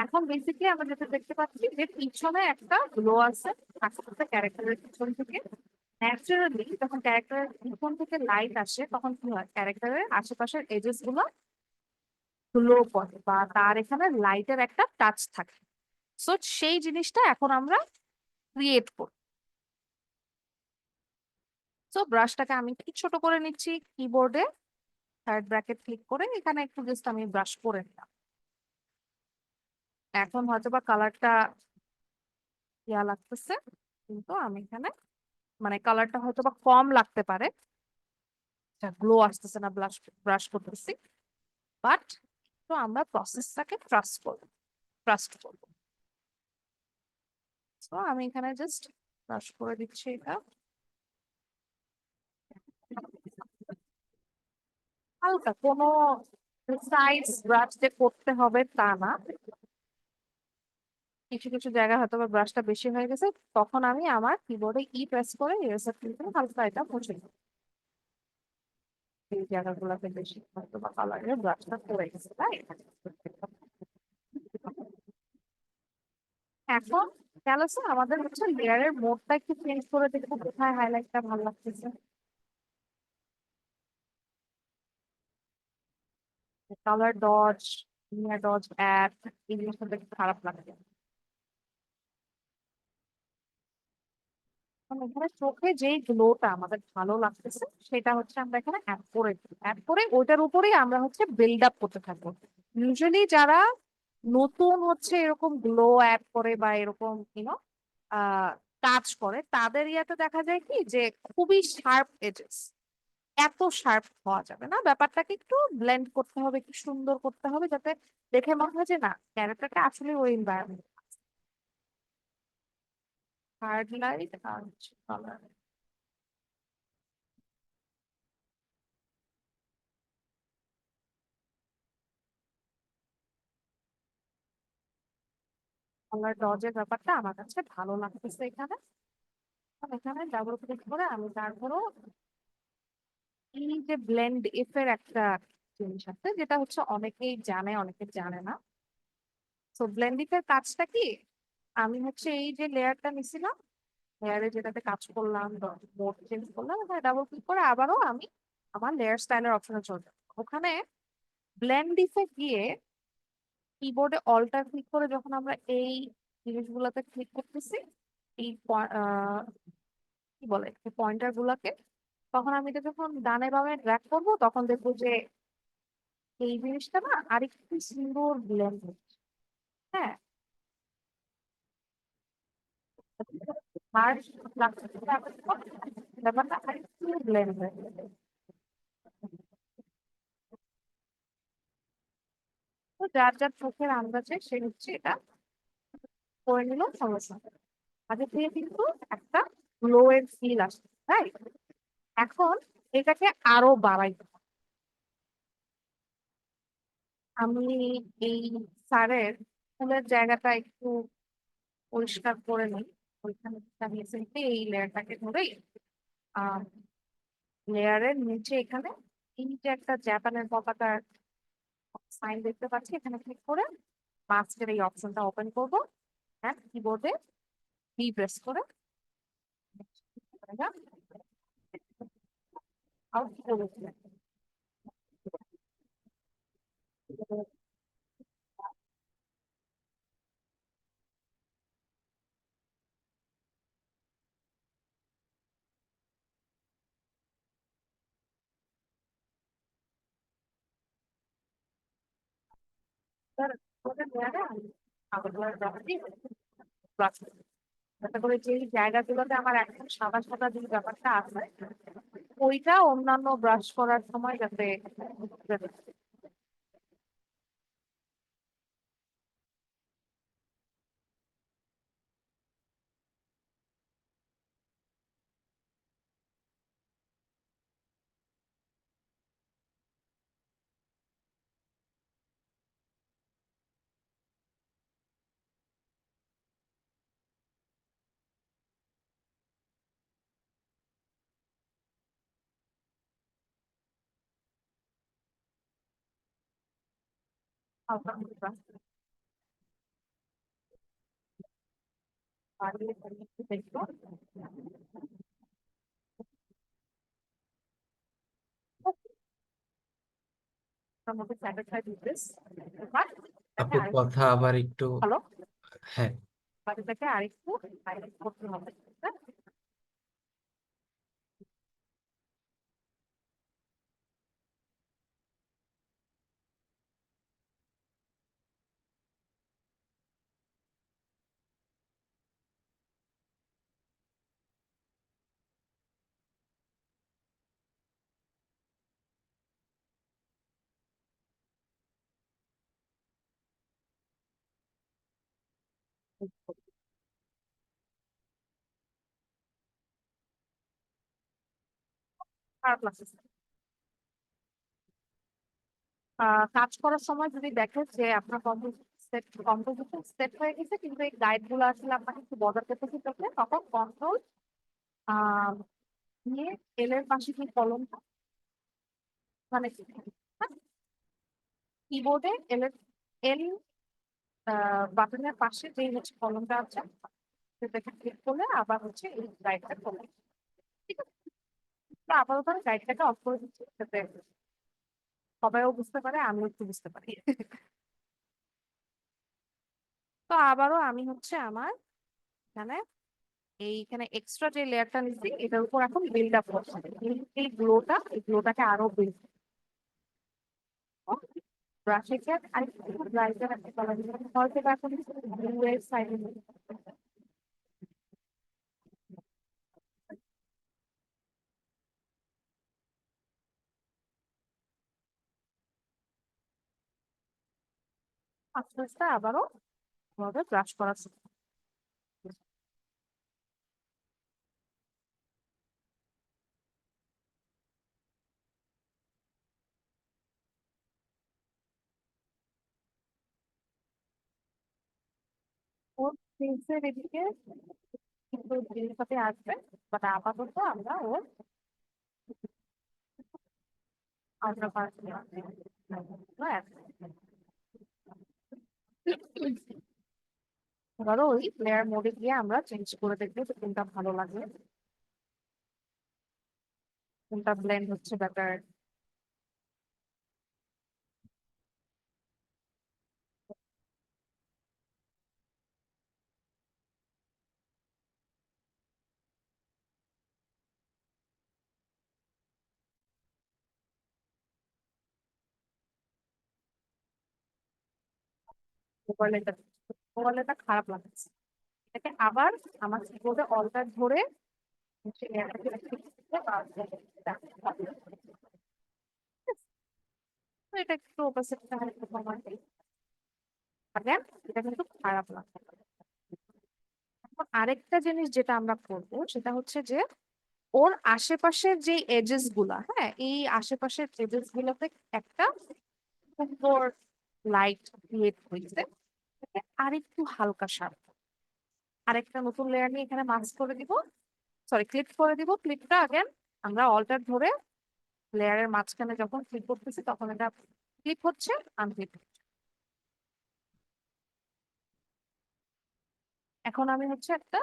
এখন বেসিক্যালি আমরা যেটা দেখতে পাচ্ছি যে পিছনে একটা গ্লো আছে আস্তে ক্যারেক্টারের পিছন থেকে। ন্যাচারালি যখন ক্যারেক্টারের পিছন থেকে লাইট আসে, তখন কি হয়, ক্যারেক্টারের আশেপাশের এজেস গুলো গ্লো করে বা তার এখানে লাইটের একটা টাচ থাকে। সো সেই জিনিসটা এখন আমরা ক্রিয়েট করি। সো ব্রাশটাকে আমি একটু ছোট করে নিচ্ছি কিবোর্ডে, থার্ড ব্র্যাকেট ক্লিক করে এখানে একটু জাস্ট আমি ব্রাশ করে নিলাম। এখন হয়তো বা কালারটা ইয়া লাগতেছে, কিন্তু আমি এখানে মানে কালারটা হয়তো বা কম লাগতে পারে, গ্লো আসতেছে না, ব্লাশ ব্রাশ করতেছি, বাট তো আমরা প্রসেসটাকে ট্রাস্ট করবো। তো আমি এখানে জাস্ট ব্রাশ করে দিচ্ছি এটা হালকা, কোনো সাইজ ব্রাশ যে করতে হবে তা না। কিছু কিছু জায়গায় হয়তো বা ব্রাশটা বেশি হয়ে গেছে, তখন আমি আমার কিবোর্ডে প্রেস করে ইরেজার টুল দিয়ে হালকা এটা মুছে দিই। এই জায়গাগুলোতে বেশি হয়তো বা কালারের ব্রাশটা পড়ে গেছে, তাই এখন খেয়াল আছে আমাদের হচ্ছে লেয়ারের মোডটা একটু চেঞ্জ করে দেখবো কোথায় হাইলাইটটা ভালো লাগতেছে। Colour dodge, linear dodge, add, এই জিনিসটা দেখতে খারাপ লাগে। মানে এখানে চোখে যেই গ্লোটা আমাদের ভালো লাগতেছে, সেটা হচ্ছে আমরা এখানে অ্যাড করে ওইটার উপরেই আমরা হচ্ছে বিল্ড আপ করতে থাকবো। ইউজুয়ালি যারা নতুন হচ্ছে এরকম গ্লো অ্যাড করে বা এরকম আহ কাজ করে, তাদের ইয়াতে দেখা যায় কি যে খুবই শার্প এজেস, এত শার্প হওয়া যাবে না, ব্যাপারটাকে একটু ব্লেন্ড করতে হবে, একটু সুন্দর করতে হবে, যাতে দেখে মনে হয় যে না, ক্যারেক্টারটা আসলে ওই এনভায়রনমেন্ট। হার্ড লাইট আর কালার। কালার ডজের ব্যাপারটা আমার কাছে ভালো লাগতেছে এখানে। এখানে ডাবল ক্লিক করে আমি তারপরও এই যে ব্লেন্ড এর একটা জিনিস আছে, যেটা হচ্ছে অনেকেই জানে অনেকে জানে না। তো ব্লেন্ড এর কাজটা কি, আমি হচ্ছে এই যে লেয়ারটা নিছিলাম, লেয়ারে যেটাতে কাজ করলাম, মোড চেঞ্জ করলাম, এখানে ডাবল ক্লিক করে আবারও আমি আমার লেয়ার স্টাইলের অপশনে চলে যাবো। ওখানে ব্লেন্ড গিয়ে কিবোর্ডে অল্টার ক্লিক করে যখন আমরা এই জিনিসগুলোতে ক্লিক করতেছি, এই কি বলে এই পয়েন্টার গুলাকে, তখন আমি এটা যখন ডানে বামে ড্র্যাগ করবো তখন দেখবো যে এই জিনিসটা না আরেকটু সুন্দর ব্লেন্ড হচ্ছে। হ্যাঁ, আর ব্যাপারটা আরেকটু ব্লেন্ড হয়ে যাবে। তো যার যার চোখের আন্দাজে সে হচ্ছে এটা করে নিল, সমস্যা নেই। আগে থেকে কিন্তু একটা গ্লো এর ফিল আসছে, তাই এখন এটাকে আরো বাড়াইতে হবে। আমি এই স্যারের ফুলের জায়গাটা একটু পরিষ্কার করে নিই। ওইখানে আমি সিম্পলি এই লেয়ারটাকে ধরেই আহ লেয়ারের নিচে এখানে এই যে একটা জাপানের পতাকার সাইন দেখতে পাচ্ছি, এখানে ক্লিক করে মাস্কের এই অপশনটা ওপেন করবো, হ্যাঁ কিবোর্ডে ভি প্রেস করে আউট করবো। যাতে করে যে জায়গাগুলোতে আমার একদম সাদা সাদা যে ব্যাপারটা আছে, ওইটা অন্যান্য ব্রাশ করার সময় যাতে হালকা করে brush বাড়িয়ে একটু দেখবো। মোটামুটি স্যাটিসফাইড উইথ দিস। এবার এটাকে আপু আরেকটু কথা আবার একটু, ভালো, হ্যাঁ। বাকিটাকে আরেকটু হাইলাইট করতে হবে। খারাপ লাগছে। কাজ করার সময় যদি দেখে যে আপনার কম্পোজিশন সেট হয়ে গেছে কিন্তু এই গাইড গুলো আসলে আপনাকে একটু বদল করতে হচ্ছে, তখন কন্ট্রোল নিয়ে এল এর পাশে যে কলমটা, মানে কিবোর্ডে এল এর এল বাটনের পাশে যে হচ্ছে কলমটা আছে, সেটাকে ক্লিক করলে আবার হচ্ছে এই গাইডটা খোলে। ঠিক আছে, তো আপাতত গাইডটাকে অফ করে দিচ্ছি যাতে সবাইও বুঝতে পারে, আমিও একটু বুঝতে পারি। তো আবারও আমি হচ্ছে আমার এখানে এইখানে এক্সট্রা যে লেয়ারটা নিচ্ছি এটার উপর এখন বিল্ড আপ করছি। এই গ্লোটাকে আরো বিল্ড, ব্রাশে কে আর একটু ব্রাইটার একটা কালার দিলাম, হয়তো বা এখন ব্লু এর সাইডে আস্তে আস্তে আবারও আমাদের ব্রাশ করা শুরু ফেসের এদিকে কিন্তু জিনিসপাতি আসবে, বাট আপাতত আমরা ওর আউটার পার্ট এবারও ওই লেয়ার মোডে গিয়ে আমরা চেঞ্জ করে দেখবো যে কোনটা ভালো লাগে, কোনটা ব্লেন্ড হচ্ছে বেটার। ওভারলেটা ওভারলেটা খারাপ লাগছে, এটাকে আবার আমার কিবোর্ডে অল্টার ধরে হচ্ছে লেয়ারটাকে ঠিক করতে হবে। তো এটা একটু ওপাসিটিটা একটু কমাতে again, এটা কিন্তু খারাপ লাগছে। এখন আরেকটা জিনিস যেটা আমরা করবো সেটা হচ্ছে যে ওর আশেপাশের যে এজেস গুলা, হ্যাঁ, এই আশেপাশের এজেস গুলোতে একটা সুন্দর লাইট ক্রিয়েট হয়েছে, এটাকে আরেকটু হালকা সাপ আরেকটা নতুন লেয়ার নিয়ে এখানে মাস্ক করে দিব, সরি ক্লিক করে দিব। ক্লিকটা আগেন আমরা অল্টার ধরে লেয়ারের মাঝখানে যখন ক্লিক করতেছি তখন এটা ক্লিক হচ্ছে, আনক্লিক। এখন আমি হচ্ছে একটা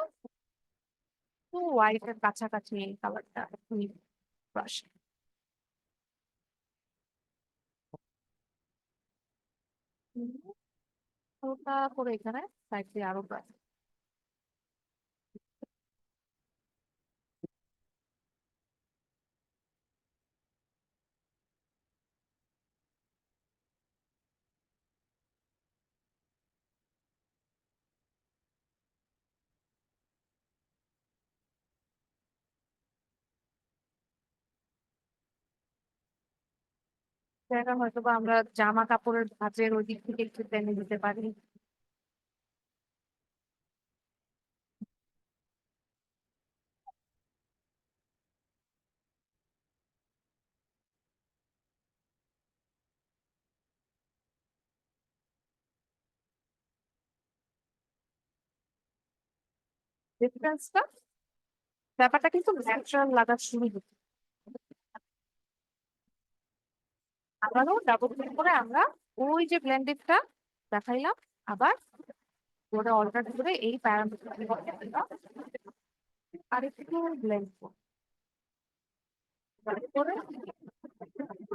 হোয়াইটের কাছাকাছি এই কালারটা একটু ব্রাশ হালকা করে এখানে সাইড দিয়ে আরো ব্রাশ। জায়গা হয়তো বা আমরা জামা কাপড়ের ভাঁজের ওই দিক থেকে একটু টেনে দিতে পারি। ডিফারেন্সটা, ব্যাপারটা কিন্তু ন্যাচারাল লাগা শুরু হচ্ছে। আবারও ডাবল ক্লিক করে আমরা ওই যে ব্লেন্ডেডটা দেখাইলাম, আবার ওটা অল্টার করে এই প্যারামিটার আর একটু ব্লেন্ড করে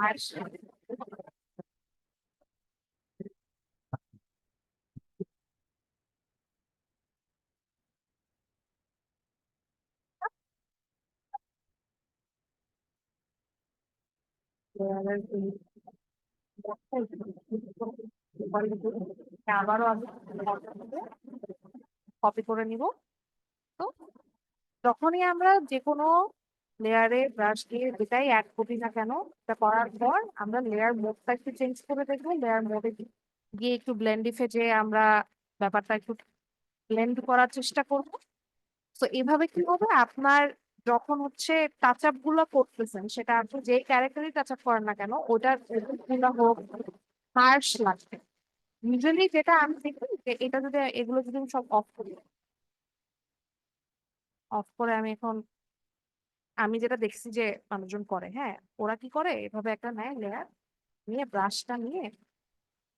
আর আবারও আমি কপি করে নিব। তো যখনই আমরা যে কোনো লেয়ারে ব্রাশ দিয়ে যেটাই অ্যাড করি না কেন, এটা করার পর আমরা লেয়ার মোডটা একটু চেঞ্জ করে দেখবো। লেয়ার মোডে গিয়ে একটু ব্লেন্ডিফে যে আমরা ব্যাপারটা একটু ব্লেন্ড করার চেষ্টা করব। তো এভাবে কি হবে, আপনার যখন হচ্ছে টাচ আপ গুলো করতেছেন, সেটা আপনি যে ক্যারেক্টারই টাচ আপ করেন না কেন, ওটার গুলো হোক হার্শ লাগবে। ইউজুয়ালি যেটা আমি দেখি যে এটা যদি এগুলো যদি আমি সব অফ করি, অফ করে আমি এখন আমি যেটা দেখছি যে মানুষজন করে, হ্যাঁ, ওরা কি করে এভাবে একটা নেয় লেয়ার নিয়ে ব্রাশটা নিয়ে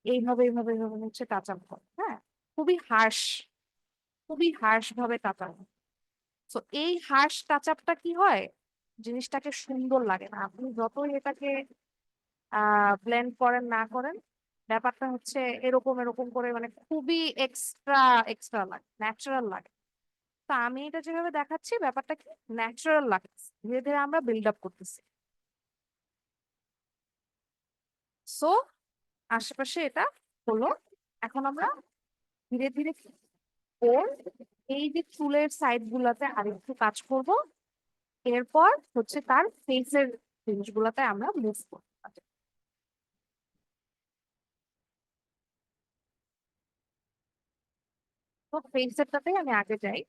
এইভাবে এইভাবে এইভাবে হচ্ছে টাচ আপ করে, হ্যাঁ, খুবই হার্শ, খুবই হার্শ ভাবে টাচ আপ। তো এই হার্শ টাচ আপটা কি হয়, জিনিসটাকে সুন্দর লাগে না। আপনি যতই এটাকে ব্লেন্ড করেন না করেন, ব্যাপারটা হচ্ছে এরকম এরকম করে মানে খুবই এক্সট্রা এক্সট্রা লাগে, ন্যাচারাল লাগে। তো আমি এটা যেভাবে দেখাচ্ছি ব্যাপারটা কি ন্যাচারাল লাগছে, ধীরে ধীরে আমরা বিল্ড আপ করতেছি। সো আশেপাশে এটা হলো। এখন আমরা ধীরে ধীরে ওর এই যে চুলের সাইড গুলাতে আরেকটু কাজ করব, এরপর হচ্ছে তার ফেসের জিনিসগুলোতে আমরা মুভ করবো। তো ফেসেরটাতে আমি আগে যাই,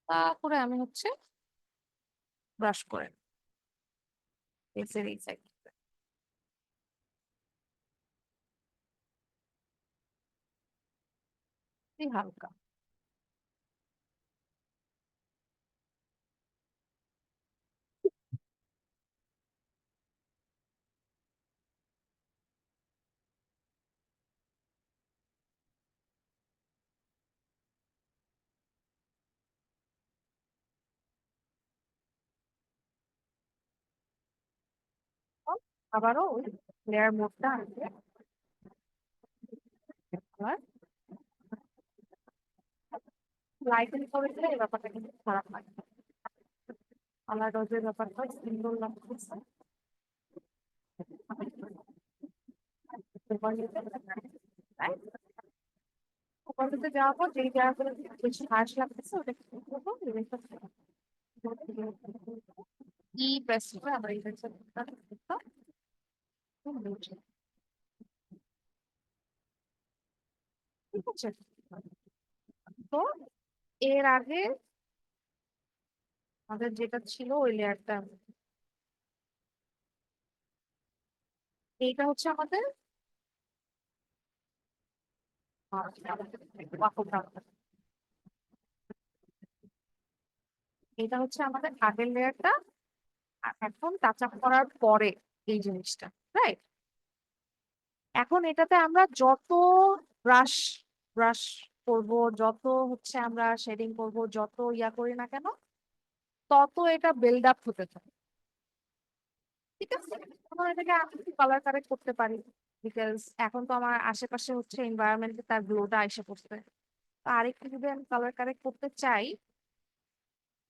তারপরে আমি হচ্ছে ব্রাশ করে ফেসের এই সাইড। খুবই হালকা। আবারও ওই লেয়ার মোডটা আনবে। আর লাইটেন করে দিলে এই ব্যাপারটা কিন্তু খারাপ লাগে। কালার ডজের ব্যাপারটা সুন্দর লাগতেছে। ওপারে যাওয়ার পর যেই জায়গাগুলো বেশি হার্শ লাগতেছে ওটা কি করবো, ই প্রেস করে আবার এই ঠিক আছে। তো এর আগে আমাদের যেটা ছিল ওই লেয়ারটা, এইটা হচ্ছে আমাদের এটা হচ্ছে আমাদের আগের লেয়ারটা। আর এখন টাচ আপ করার পরে এই জিনিসটা, রাইট? এখন এটাতে আমরা যত ব্রাশ ব্রাশ করব, যত হচ্ছে আমরা শেডিং করব, যত ইয়া করি না কেন, তত এটা বিল্ড আপ হতে থাকে। ঠিক আছে, তখন এটাকে আমি একটু কালার কারেক্ট করতে পারি, বিকজ এখন তো আমার আশেপাশে হচ্ছে এনভায়রনমেন্টে তার গ্লোটা এসে পড়ছে। তো আরেকটু যদি আমি কালার কারেক্ট করতে চাই,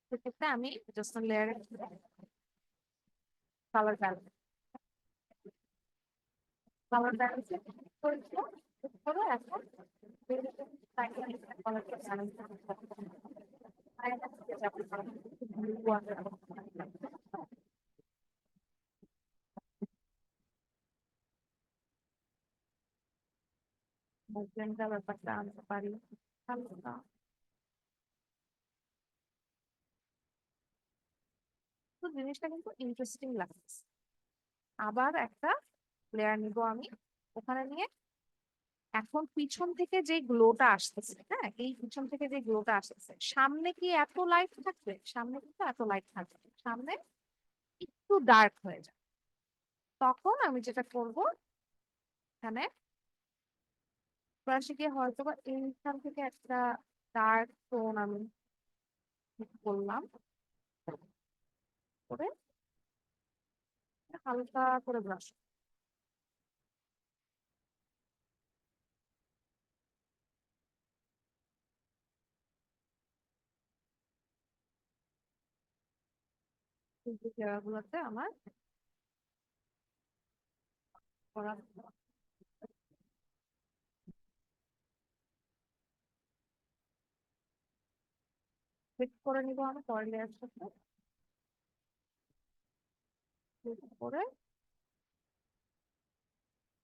সেক্ষেত্রে আমি just layer colour correct colour balance করে এখন ব্যাপারটা আনতে পারি হালকা। তো জিনিসটা কিন্তু ইন্টারেস্টিং লাগছে। আবার একটা লেয়ার নিব আমি, ওখানে নিয়ে এখন পিছন থেকে যে গ্লোটা আসতেছে, হ্যাঁ, এই পিছন থেকে যে গ্লোটা আসতেছে, সামনে কি এত লাইট থাকবে? সামনে কিন্তু এত লাইট থাকবে না। সামনে একটু ডার্ক হয়ে যায়। তখন আমি যেটা করব, এখানে ব্রাশে গিয়ে হয়তো বা এইখান থেকে একটা ডার্ক টোন আমি করলাম, করে হালকা করে ব্রাশ জায়গাগুলোতে আমার করা ফিক্স করে নিব আমি পরের লেয়ার সাথে fix করে।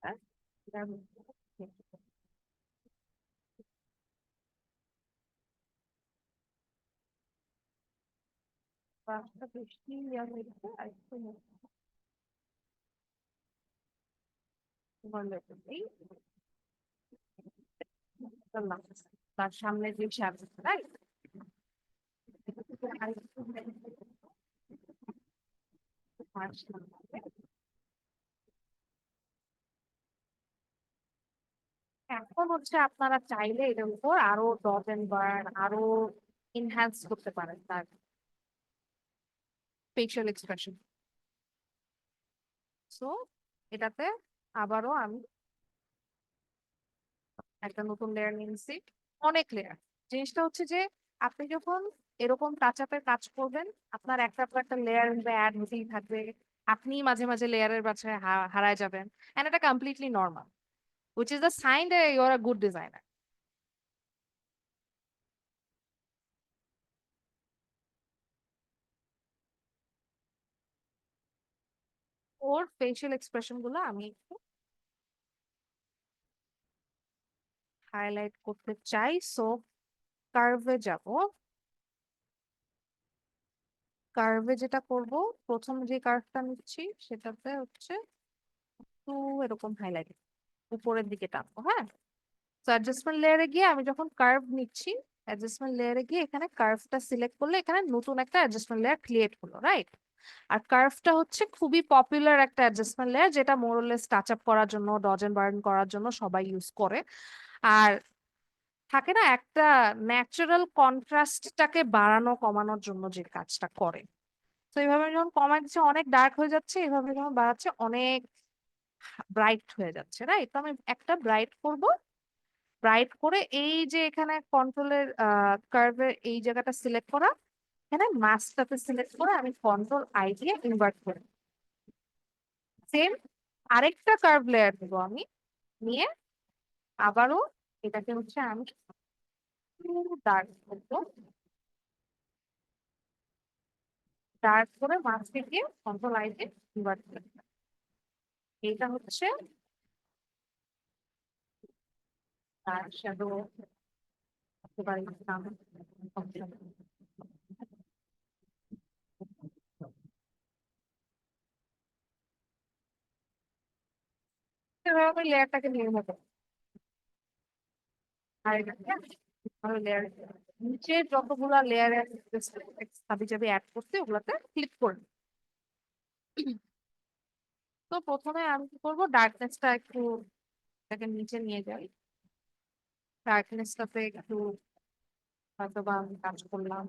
ব্যাস, এটার মধ্যে ব্রাশটা বেশি ইয়া হয়ে গেছে, আর একটু এই করলাম তার সামনে যে শ্যাডো, রাইট? এখন হচ্ছে আপনারা চাইলে এটার উপর আরো ডট এন্ড বার্ন আরো ইনহ্যান্স করতে পারেন তার ফেশিয়াল এক্সপ্রেশন। সো এটাতে আবারও আমি একটা নতুন লেয়ার নিয়েছি, অনেক লেয়ার। জিনিসটা হচ্ছে যে আপনি যখন এরকম টাচ আপের কাজ করবেন, আপনার একটা পর একটা লেয়ার অ্যাড হতেই থাকবে। আপনি মাঝে মাঝে লেয়ারের বাছায় হারায় যাবেন, এন্ড এটা completely normal, which is the sign that you're a good designer. Or facial expression গুলো আমি একটু হাইলাইট করতে চাই। সো কার্ভে যাব। কার্ভে যেটা করব, প্রথম যে কার্ভটা নিচ্ছি সেটাতে হচ্ছে একটু এরকম হাইলাইট উপরের দিকে টানবো, হ্যাঁ। তো অ্যাডজাস্টমেন্ট লেয়ারে গিয়ে আমি যখন কার্ভ নিচ্ছি, অ্যাডজাস্টমেন্ট লেয়ারে গিয়ে এখানে কার্ভটা সিলেক্ট করলে এখানে নতুন একটা অ্যাডজাস্টমেন্ট লেয়ার ক্রিয়েট হলো, রাইট? আর কার্ভটা হচ্ছে খুবই পপুলার একটা অ্যাডজাস্টমেন্ট লেয়ার, যেটা মোরলেস টাচ আপ করার জন্য, ডজ এন্ড বার্ন করার জন্য সবাই ইউজ করে। আর থাকে না একটা ন্যাচারাল কন্ট্রাস্টটাকে বাড়ানো কমানোর জন্য যে কাজটা করে। তো এইভাবে যখন কমাই দিচ্ছে অনেক ডার্ক হয়ে যাচ্ছে, এইভাবে যখন বাড়াচ্ছে অনেক ব্রাইট হয়ে যাচ্ছে, রাইট? তো আমি একটা ব্রাইট করব, ব্রাইট করে এই যে এখানে কন্ট্রোলের কার্ভের এই জায়গাটা সিলেক্ট করা, এখানে মাস্কটাতে সিলেক্ট করে আমি কন্ট্রোল আই দিয়ে ইনভার্ট করে সেম আরেকটা কার্ভ লেয়ার দেবো আমি, নিয়ে আবারও এটাকে হচ্ছে আমি ডার্ক করবো, ডার্ক করে মাঝকে গিয়ে কন্ট্রোল আই দিয়ে ইনভার্ট করে দিলাম। এইটা হচ্ছে ডার্ক শ্যাডো একেবারে নাম function। এভাবে আমি লেয়ারটাকে নিয়ে নেবো। আর এটাকে লেয়ার নিচে যতগুলা লেয়ার হাবি জাবি অ্যাড করতে ওগুলাতে ক্লিক করবো। তো প্রথমে আমি কি করবো, ডার্কনেসটা একটু এটাকে নিচে নিয়ে যাই, ডার্কনেসটাতে একটু হয়তো বা আমি কাজ করলাম।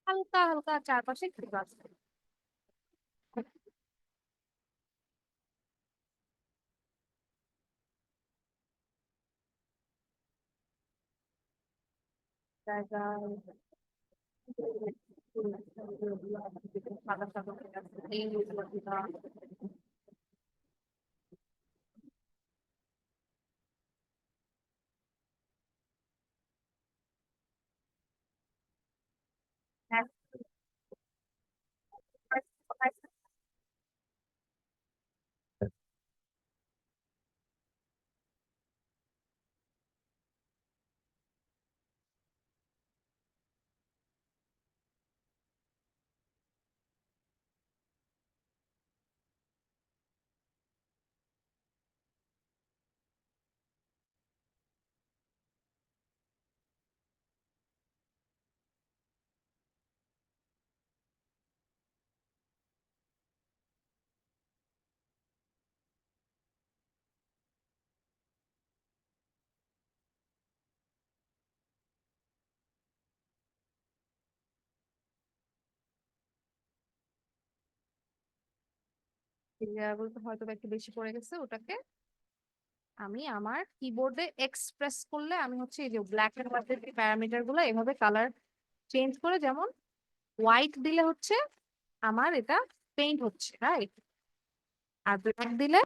হালকা হালকা চারপাশে একটু কাজ করি। জায়গায় সাদা সাদা হয়ে আছে, এইগুলো দিলাম। বলতে হয়তো বা একটু বেশি পড়ে গেছে, ওটাকে আমি আমার কিবোর্ডে এক্সপ্রেস করলে আমি হচ্ছে এই যে ব্ল্যাক এন্ড হোয়াইটের প্যারামিটার গুলো এভাবে কালার চেঞ্জ করে, যেমন হোয়াইট দিলে হচ্ছে আমার এটা পেইন্ট হচ্ছে, রাইট? আর ব্ল্যাক দিলে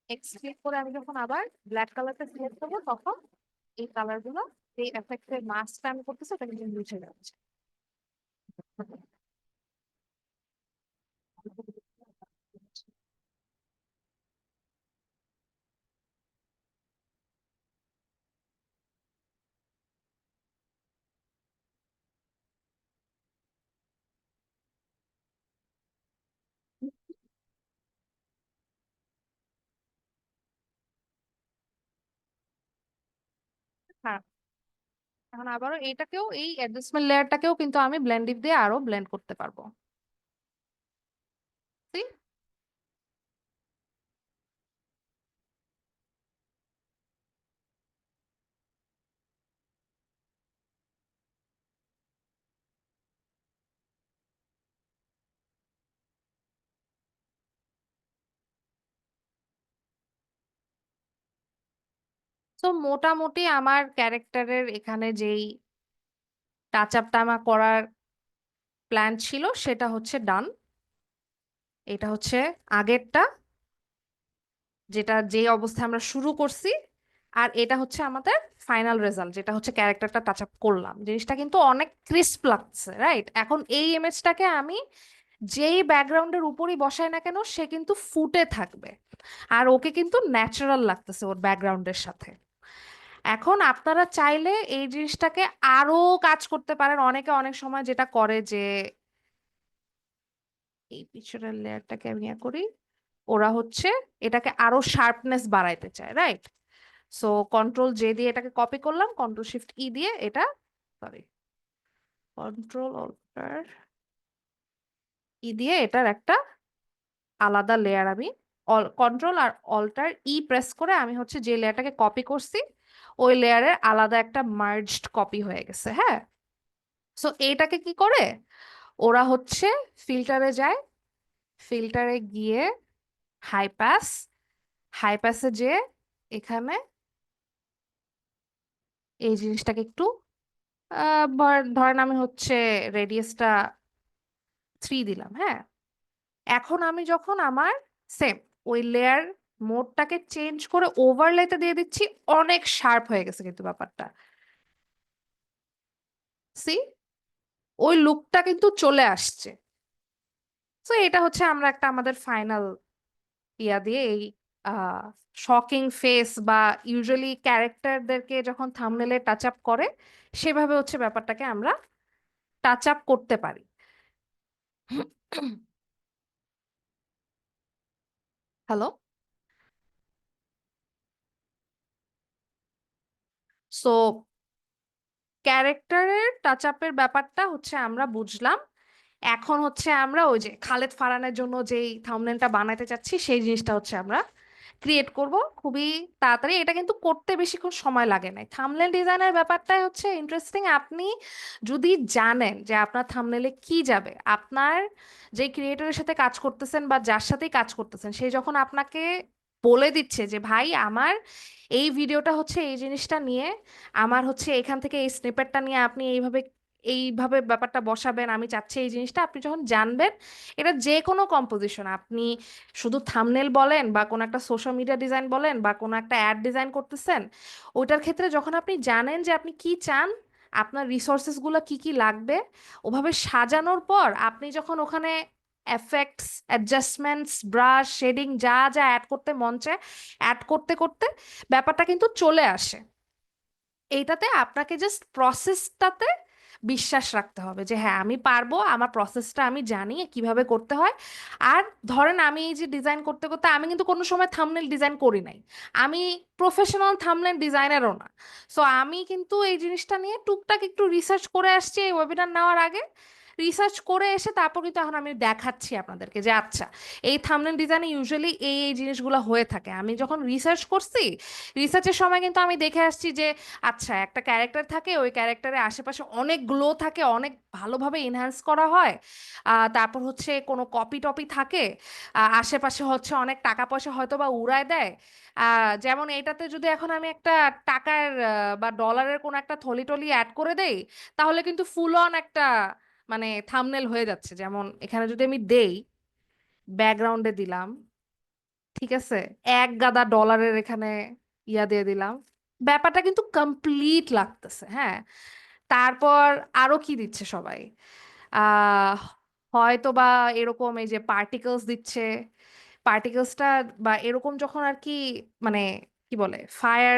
এক্স ক্লিক করে আমি যখন আবার ব্ল্যাক কালারটা সিলেক্ট করবো তখন এই কালার গুলো, এই এফেক্টের মাস্কটা আমি করতেছি ওটা কিন্তু মুছে যাচ্ছে। হ্যাঁ, এখন আবারও এইটাকেও এই অ্যাডজাস্টমেন্ট লেয়ারটাকেও কিন্তু আমি ব্লেন্ডিং দিয়ে আরো ব্লেন্ড করতে পারবো। See? তো মোটামুটি আমার ক্যারেক্টারের এখানে যেই টাচ আপটা আমার করার প্ল্যান ছিল সেটা হচ্ছে ডান। এটা হচ্ছে আগেরটা, যেটা যে অবস্থায় আমরা শুরু করছি, আর এটা হচ্ছে আমাদের ফাইনাল রেজাল্ট, যেটা হচ্ছে ক্যারেক্টারটা টাচ আপ করলাম। জিনিসটা কিন্তু অনেক ক্রিস্প লাগছে, রাইট? এখন এই ইমেজটাকে আমি যেই ব্যাকগ্রাউন্ডের উপরই বসাই না কেন সে কিন্তু ফুটে থাকবে, আর ওকে কিন্তু ন্যাচারাল লাগতেছে ওর ব্যাকগ্রাউন্ডের সাথে। এখন আপনারা চাইলে এই জিনিসটাকে আরো কাজ করতে পারেন। অনেকে অনেক সময় যেটা করে যে এই পিছনের লেয়ারটাকে আমি ইয়ে করি। ওরা হচ্ছে এটাকে আরো শার্পনেস বাড়াইতে চায়, রাইট? সো কন্ট্রোল জে দিয়ে এটাকে কপি করলাম, কন্ট্রোল শিফট ই দিয়ে এটা, সরি, কন্ট্রোল অল্টার ই দিয়ে এটার একটা আলাদা লেয়ার আমি, কন্ট্রোল আর অল্টার ই প্রেস করে আমি হচ্ছে যে লেয়ারটাকে কপি করছি ওই লেয়ারের আলাদা একটা মার্জড কপি হয়ে গেছে, হ্যাঁ। সো এইটাকে কি করে ওরা হচ্ছে ফিল্টারে যায়, ফিল্টারে গিয়ে হাই পাস, হাই পাসে যে এখানে এই জিনিসটাকে একটু ধরেন আমি হচ্ছে রেডিয়াসটা 3 দিলাম, হ্যাঁ। এখন আমি যখন আমার সেম ওই লেয়ার মোডটাকে চেঞ্জ করে ওভারলেতে দিয়ে দিচ্ছি, অনেক শার্প হয়ে গেছে কিন্তু ব্যাপারটা, সি ওই লুকটা কিন্তু চলে আসছে। তো এটা হচ্ছে আমরা একটা আমাদের ফাইনাল ইয়া দিয়ে এই শকিং ফেস বা ইউজুয়ালি ক্যারেক্টারদেরকে যখন থাম্বনেলে টাচ আপ করে সেভাবে হচ্ছে ব্যাপারটাকে আমরা টাচ আপ করতে পারি। হ্যালো। সো ক্যারেক্টারের টাচ আপের ব্যাপারটা হচ্ছে আমরা বুঝলাম। এখন হচ্ছে আমরা ওই যে খালেদ ফারহানের জন্য যেই থাম্বনেলটা বানাতে চাচ্ছি সেই জিনিসটা হচ্ছে আমরা ক্রিয়েট করব খুবই তাড়াতাড়ি। এটা কিন্তু করতে বেশিক্ষণ সময় লাগে না। থাম্বনেল ডিজাইনের ব্যাপারটাই হচ্ছে ইন্টারেস্টিং। আপনি যদি জানেন যে আপনার থাম্বনেলে কি যাবে, আপনার যে ক্রিয়েটরের সাথে কাজ করতেছেন বা যার সাথেই কাজ করতেছেন সে যখন আপনাকে বলে দিচ্ছে যে ভাই আমার এই ভিডিওটা হচ্ছে এই জিনিসটা নিয়ে, আমার হচ্ছে এখান থেকে এই স্নিপেটটা নিয়ে আপনি এইভাবে এইভাবে ব্যাপারটা বসাবেন, আমি চাচ্ছি এই জিনিসটা, আপনি যখন জানবেন এটা যে কোনো কম্পোজিশন, আপনি শুধু থাম্বনেল বলেন বা কোনো একটা সোশ্যাল মিডিয়া ডিজাইন বলেন বা কোনো একটা অ্যাড ডিজাইন করতেছেন, ওইটার ক্ষেত্রে যখন আপনি জানেন যে আপনি কি চান, আপনার রিসোর্সেস গুলো কি কি লাগবে, ওভাবে সাজানোর পর আপনি যখন ওখানে এফেক্টস, অ্যাডজাস্টমেন্টস, ব্রাশ, শেডিং যা যা অ্যাড করতে মন চায় অ্যাড করতে করতে ব্যাপারটা কিন্তু চলে আসে। এইটাতে আপনাকে জাস্ট প্রসেসটাতে বিশ্বাস রাখতে হবে যে হ্যাঁ আমি পারবো, আমার প্রসেসটা আমি জানি কিভাবে করতে হয়। আর ধরেন আমি এই যে ডিজাইন করতে করতে আমি কিন্তু কোনো সময় থাম্বনেল ডিজাইন করি নাই, আমি প্রফেশনাল থাম্বনেল ডিজাইনারও না। সো আমি কিন্তু এই জিনিসটা নিয়ে টুকটাক একটু রিসার্চ করে আসছি এই ওয়েবিনার নেওয়ার আগে। রিসার্চ করে এসে তারপর কিন্তু এখন আমি দেখাচ্ছি আপনাদেরকে যে আচ্ছা এই থাম্বনেল ডিজাইনে ইউজুয়ালি এই এই জিনিসগুলো হয়ে থাকে। আমি যখন রিসার্চ করছি, রিসার্চের সময় কিন্তু আমি দেখে আসছি যে আচ্ছা একটা ক্যারেক্টার থাকে, ওই ক্যারেক্টারের আশেপাশে অনেক গ্লো থাকে, অনেক ভালোভাবে এনহ্যান্স করা হয়। তারপর হচ্ছে কোনো কপি টপি থাকে, আশেপাশে হচ্ছে অনেক টাকা পয়সা হয়তো বা উড়ায় দেয়। যেমন এটাতে যদি এখন আমি একটা টাকার বা ডলারের কোনো একটা থলি টলি অ্যাড করে দেই, তাহলে কিন্তু ফুল অন একটা মানে থাম্বনেল হয়ে যাচ্ছে। যেমন এখানে যদি আমি দেই, ব্যাকগ্রাউন্ডে দিলাম, ঠিক আছে, এক গাদা ডলারের এখানে ইয়া দিয়ে দিলাম, ব্যাপারটা কিন্তু কমপ্লিট লাগতেছে, হ্যাঁ। তারপর আরো কি দিচ্ছে সবাই, আহ হয়তো বা এরকম এই যে পার্টিকলস দিচ্ছে, পার্টিকলসটা বা এরকম যখন আর কি মানে কি বলে ফায়ার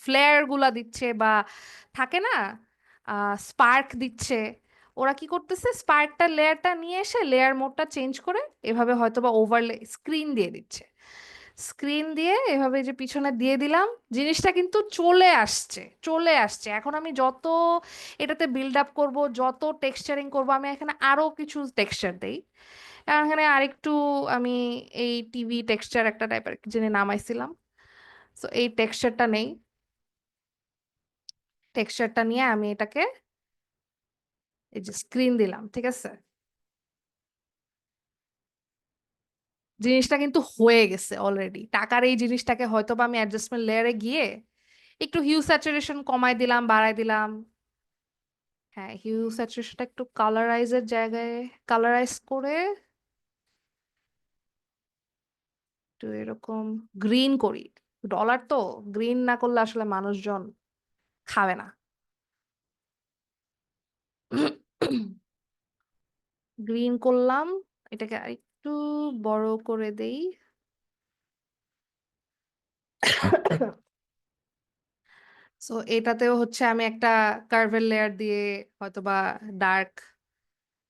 ফ্লেয়ার গুলা দিচ্ছে বা থাকে না স্পার্ক দিচ্ছে, ওরা কি করতেছে স্পার্কটা লেয়ারটা নিয়ে এসে লেয়ার মোডটা চেঞ্জ করে এভাবে হয়তো বা ওভারলে স্ক্রিন দিয়ে দিচ্ছে। স্ক্রিন দিয়ে এভাবে যে পিছনে দিয়ে দিলাম, জিনিসটা কিন্তু চলে আসছে, চলে আসছে। এখন আমি যত এটাতে বিল্ড আপ করবো, যত টেক্সচারিং করব, আমি এখানে আরো কিছু টেক্সচার দেই। আর এখানে আরেকটু আমি এই টিভি টেক্সচার একটা টাইপের জেনে নামাইছিলাম। তো এই টেক্সচারটা নেই, টেক্সচারটা নিয়ে আমি এটাকে এই যে স্ক্রিন দিলাম, ঠিক আছে। জিনিসটা কিন্তু হয়ে গেছে অলরেডি। টাকার এই জিনিসটাকে হয়তো বা আমি অ্যাডজাস্টমেন্ট লেয়ারে গিয়ে একটু হিউ স্যাচুরেশন কমাই দিলাম, বাড়াই দিলাম। হ্যাঁ, হিউ স্যাচুরেশনটা একটু কালারাইজের জায়গায় কালারাইজ করে একটু এরকম গ্রিন করি। ডলার তো গ্রিন না করলে আসলে মানুষজন খাবে না। গ্রিন করলাম, এটাকে আরেকটু বড় করে দেই। সো এটাতেও হচ্ছে আমি একটা কার্ভের লেয়ার দিয়ে হয়তোবা ডার্ক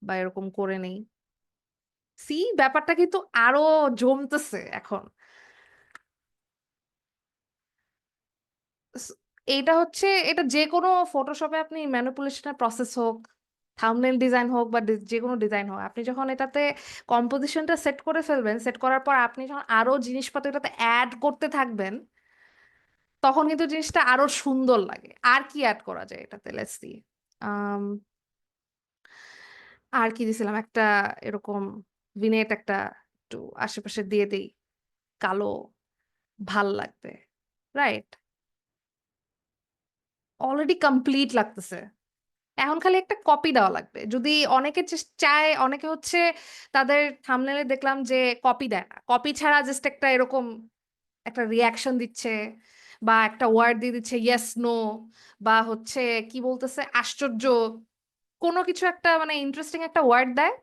বা এরকম করে নেই। সি, ব্যাপারটা কিন্তু আরো জমতেছে এখন। স- এইটা হচ্ছে, এটা যে কোনো ফটোশপে আপনি ম্যানিপুলেশনের প্রসেস হোক, থাম্বনেল ডিজাইন হোক বা যে কোনো ডিজাইন হোক, আপনি যখন এটাতে কম্পোজিশনটা সেট করে ফেলবেন, সেট করার পর আপনি যখন আরো জিনিসপত্র এটাতে অ্যাড করতে থাকবেন, তখন কিন্তু জিনিসটা আরো সুন্দর লাগে। আর কি অ্যাড করা যায় এটাতে, লেটস সি। আর কি দিছিলাম, একটা এরকম ভিনেট একটা একটু আশেপাশে দিয়ে দেই, কালো, ভাল লাগবে, রাইট? অলরেডি কমপ্লিট লাগতেছে। এখন খালি একটা কপি দেওয়া লাগবে। যদি অনেকে চায়, অনেকে হচ্ছে তাদের থাম্বনেলে দেখলাম যে কপি দেয় না, কপি ছাড়া জাস্ট একটা এরকম একটা রিয়াকশন দিচ্ছে বা একটা ওয়ার্ড দিয়ে দিচ্ছে ইয়েস নো, বা হচ্ছে কি বলতেছে আশ্চর্য, কোনো কিছু একটা মানে ইন্টারেস্টিং একটা ওয়ার্ড দেয়,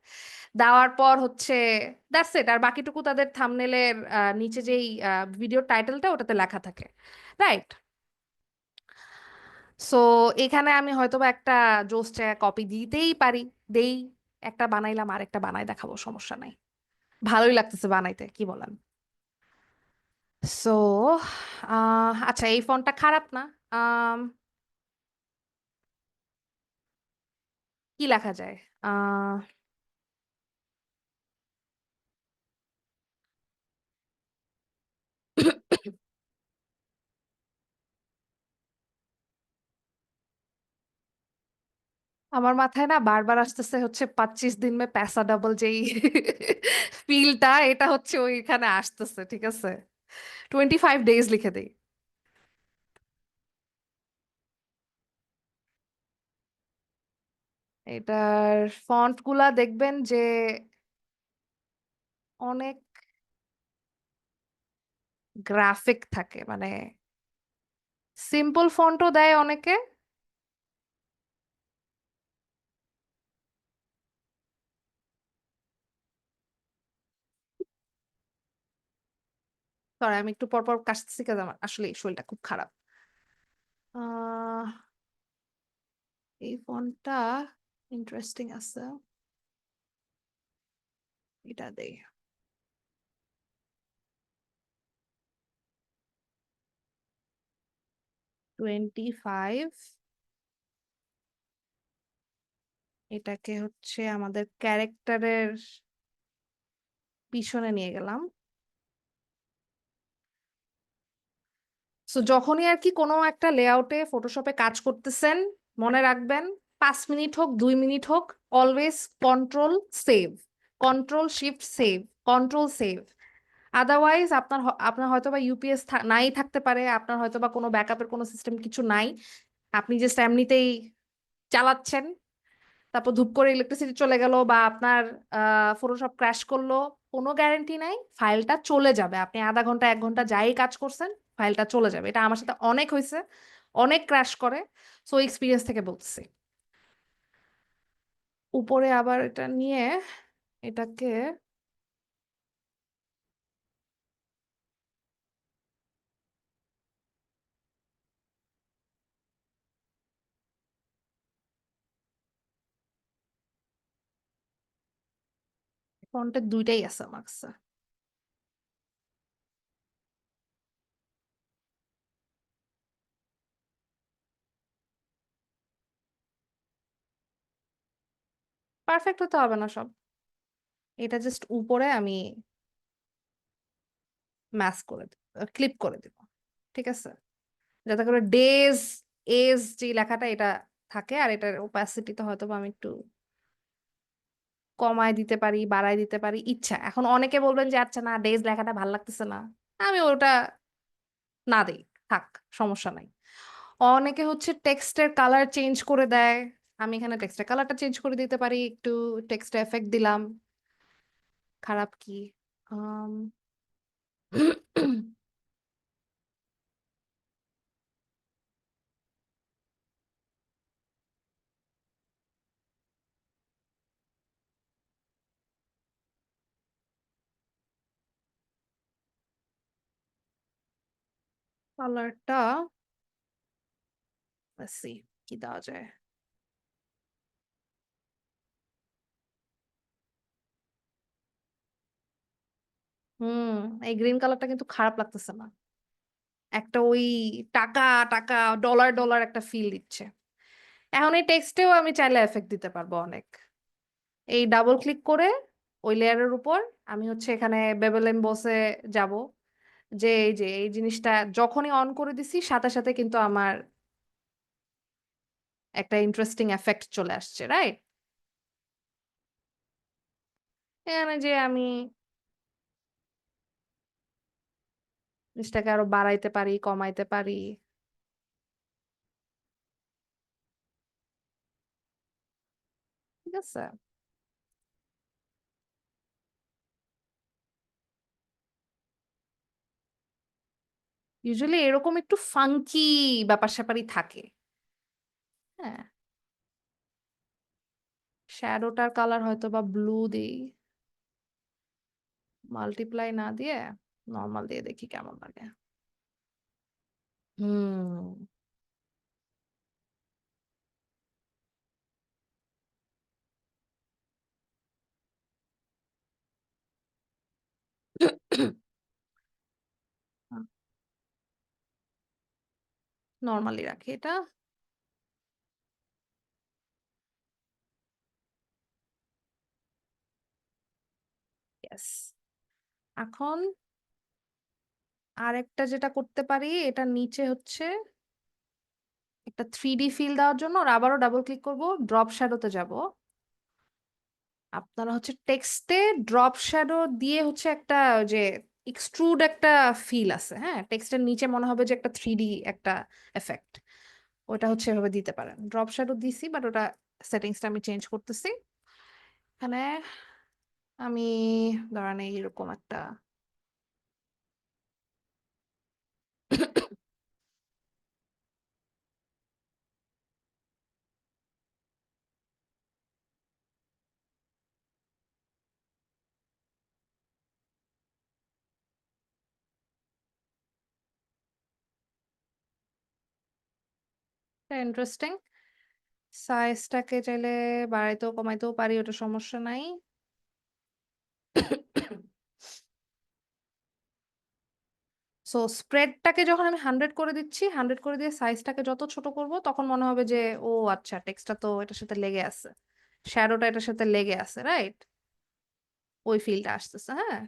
দেওয়ার পর হচ্ছে দ্যাটস ইট। আর বাকিটুকু তাদের থাম্বনেলের নিচে যেই ভিডিও টাইটেলটা ওটাতে লেখা থাকে, রাইট? সো এখানে আমি হয়তোবা একটা জোস্টে কপি দিতেই পারি, দেই, একটা বানাইলাম, আর একটা বানাই দেখাবো, সমস্যা নাই। ভালোই লাগতেছে বানাইতে, কি বলেন? সো আচ্ছা, এই ফোনটা খারাপ না। আম, কি লেখা যায়? আহ আমার মাথায় না বারবার আসতেছে হচ্ছে 25 দিন মে पैसा डबल, যেই ফিলটা, এটা হচ্ছে ওইখানে আসতেছে, ঠিক আছে? 25 days লিখে দেই। এটার ফন্ট গুলা দেখবেন যে অনেক গ্রাফিক থাকে, মানে সিম্পল ফন্টও দেয় অনেকে। সরি, আমি একটু পর পর কাশতেছি, কারণ আমার আসলে শরীরটা খুব খারাপ। আহ এই ফন্টটা ইন্টারেস্টিং আছে, এটা দেই। 25, এটাকে হচ্ছে আমাদের ক্যারেক্টারের পিছনে নিয়ে গেলাম। সো যখনই আর কি কোনো একটা লেআউটে ফটোশপে কাজ করতেছেন, মনে রাখবেন 5 মিনিট হোক, 2 মিনিট হোক, always control save, control shift save, control save. Otherwise আপনার হয়তো বা ইউপিএস নাই থাকতে পারে, আপনার হয়তো বা কোনো ব্যাকআপের কোনো সিস্টেম কিছু নাই, আপনি জাস্ট এমনিতেই চালাচ্ছেন, তারপর ধুপ করে ইলেকট্রিসিটি চলে গেল বা আপনার ফটোশপ ক্র্যাশ করলো, কোনো গ্যারান্টি নাই, ফাইলটা চলে যাবে। আপনি আধা ঘন্টা 1 ঘন্টা যাই কাজ করছেন, ফাইলটা চলে যাবে। এটা আমার সাথে অনেক হয়েছে, অনেক ক্র্যাশ করে। সো এক্সপিরিয়েন্স থেকে বলতেছি। উপরে আবার এটা নিয়ে এটাকে ফন্টে দুইটাই আছে আমার কাছে। পারফেক্ট হতে হবে না সব, এটা জাস্ট উপরে আমি ম্যাচ করে দিব, ক্লিপ করে দিব, ঠিক আছে? যাতে করে ডেজ এজ যে লেখাটা এটা থাকে, আর এটার ওপাসিটি তো হয়তো বা আমি একটু কমায় দিতে পারি, বাড়ায় দিতে পারি, ইচ্ছা। এখন অনেকে বলবেন যে আচ্ছা না, ডেজ লেখাটা ভাল লাগতেছে না, আমি ওটা না দেই, থাক, সমস্যা নাই। অনেকে হচ্ছে টেক্সটের কালার চেঞ্জ করে দেয়, আমি এখানে টেক্সটের কালারটা চেঞ্জ করে দিতে পারি, একটু টেক্সট এফেক্ট দিলাম, খারাপ কি? আম, কালারটা কি দেওয়া যায়? হুম, এই গ্রিন কালারটা কিন্তু খারাপ লাগতেছে না। একটা ওই টাকা, টাকা, ডলার, ডলার একটা ফিল দিচ্ছে। এখন এই টেক্সটেও আমি চাইলে এফেক্ট দিতে পারবো অনেক। এই ডাবল ক্লিক করে ওই লেয়ারের উপর আমি হচ্ছে এখানে বেবেল এমবসে যাব। যে এই যে এই জিনিসটা যখনই অন করে দিছি সাথে সাথে কিন্তু আমার একটা ইন্টারেস্টিং এফেক্ট চলে আসছে, রাইট? এখানে যে আমি জিনিসটাকে আরো বাড়াইতে পারি, কমাইতে পারি। ঠিক আছে? ইউজুয়ালি এরকম একটু ফাঙ্কি ব্যাপার-স্যাপারই থাকে। হ্যাঁ? শ্যাডোটার কালার হয়তোবা ব্লু দেই। মাল্টিপ্লাই না দিয়ে নরমাল দিয়ে দেখি কেমন লাগে। হুম। নরমালি রাখি এটা। ইয়েস। এখন আরেকটা যেটা করতে পারি এটার নিচে হচ্ছে একটা 3D ফিল দেওয়ার জন্য ওর আবারও ডাবল ক্লিক করব, ড্রপ শ্যাডোতে যাব। আপনারা হচ্ছে টেক্সটে ড্রপ শ্যাডো দিয়ে হচ্ছে একটা ওই যে এক্সট্রুড একটা ফিল আছে, হ্যাঁ? টেক্সটের নিচে মনে হবে যে একটা 3D একটা এফেক্ট। ওটা হচ্ছে এভাবে দিতে পারেন। ড্রপ শ্যাডো দিছি বাট ওটা সেটিংসটা আমি চেঞ্জ করতেছি। এখানে আমি ধরেন এইরকম একটা ইন্টারেস্টিং। সাইজটাকে চাইলে বাড়াইতেও কমাইতেও পারি, ওটা সমস্যা নাই। সো স্প্রেডটাকে যখন আমি 100 করে দিচ্ছি, 100 করে দিয়ে সাইজটাকে যত ছোট করব তখন মনে হবে যে ও আচ্ছা টেক্সটটা তো এটার সাথে লেগে আছে। শ্যাডোটা এটার সাথে লেগে আছে, রাইট? ওই ফিলটা আসতেছে, হ্যাঁ?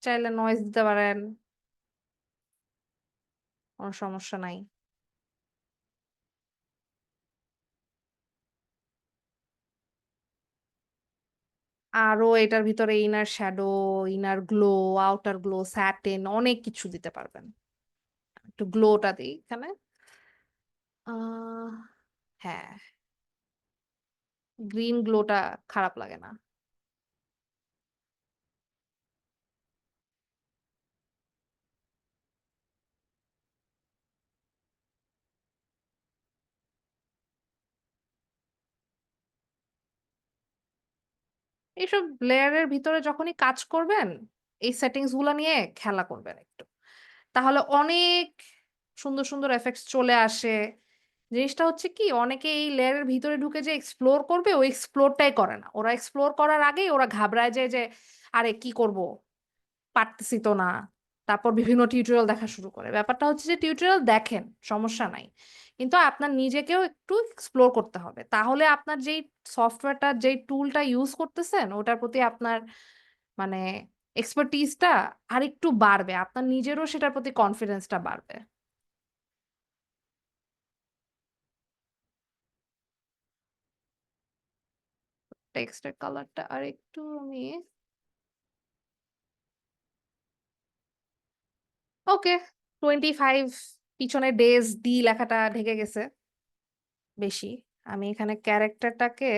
চাইলে নয়েজ দিতে পারেন, কোনো সমস্যা নাই। আরো এটার ভিতরে inner shadow, inner glow, outer glow, satin অনেক কিছু দিতে পারবেন। একটু গ্লোটা দিই এখানে। আহ হ্যাঁ, গ্রিন গ্লোটা খারাপ লাগে না। এইসব লেয়ারের ভিতরে যখনই কাজ করবেন, এই সেটিংস গুলা নিয়ে খেলা করবেন একটু। তাহলে অনেক সুন্দর, সুন্দর এফেক্টস চলে আসে। জিনিসটা হচ্ছে কি অনেকে এই লেয়ারের ভিতরে ঢুকে যে এক্সপ্লোর করবে, ওই এক্সপ্লোরটাই করে না। ওরা এক্সপ্লোর করার আগেই ওরা ঘাবড়ায় যায় যে, "আরে কি করব? পারতেছি তো না।" তারপর বিভিন্ন টিউটোরিয়াল দেখা শুরু করে। ব্যাপারটা হচ্ছে যে টিউটোরিয়াল দেখেন, সমস্যা নাই। কিন্তু আপনার নিজেকেও একটু এক্সপ্লোর করতে হবে। তাহলে আপনার যেই সফটওয়্যারটা, যেই টুলটা ইউজ করতেছেন, ওটার প্রতি আপনার মানে এক্সপার্টিসটা আরেকটু বাড়বে। আপনার নিজেরও সেটার প্রতি কনফিডেন্সটা বাড়বে। টেক্সটের কালারটা আরেকটু আমি ওকে 25 পিছনে ডেজ ডি লেখাটা ঢেকে গেছে বেশি। আমি এখানে ক্যারেক্টারটাকে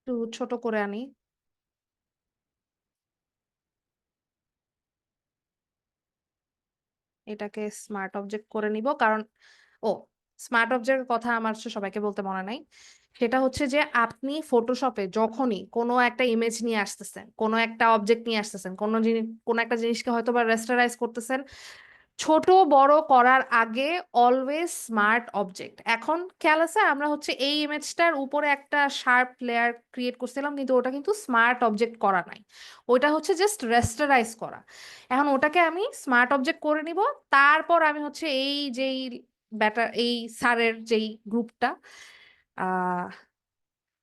একটু ছোট করে আনি। এটাকে স্মার্ট অবজেক্ট করে নিব। কারণ ও স্মার্ট অবজেক্টের কথা আমার হচ্ছে সবাইকে বলতে মনে নাই। সেটা হচ্ছে যে আপনি ফটোশপে যখনই কোনো একটা ইমেজ নিয়ে আসতেছেন, কোনো একটা অবজেক্ট নিয়ে আসতেছেন, কোনো একটা জিনিসকে হয়তোবা রেস্টারাইজ করতেছেন, ছোট বড় করার আগে অলওয়েজ স্মার্ট অবজেক্ট। এখন খেয়াল আছে আমরা হচ্ছে এই ইমেজটার উপরে একটা শার্প লেয়ার ক্রিয়েট করছিলাম, কিন্তু ওটা কিন্তু স্মার্ট অবজেক্ট করা নাই, ওটা হচ্ছে জাস্ট রেস্টারাইজ করা। এখন ওটাকে আমি স্মার্ট অবজেক্ট করে নিব। তারপর আমি হচ্ছে এই যেই এই স্যারের যেই গ্রুপটা,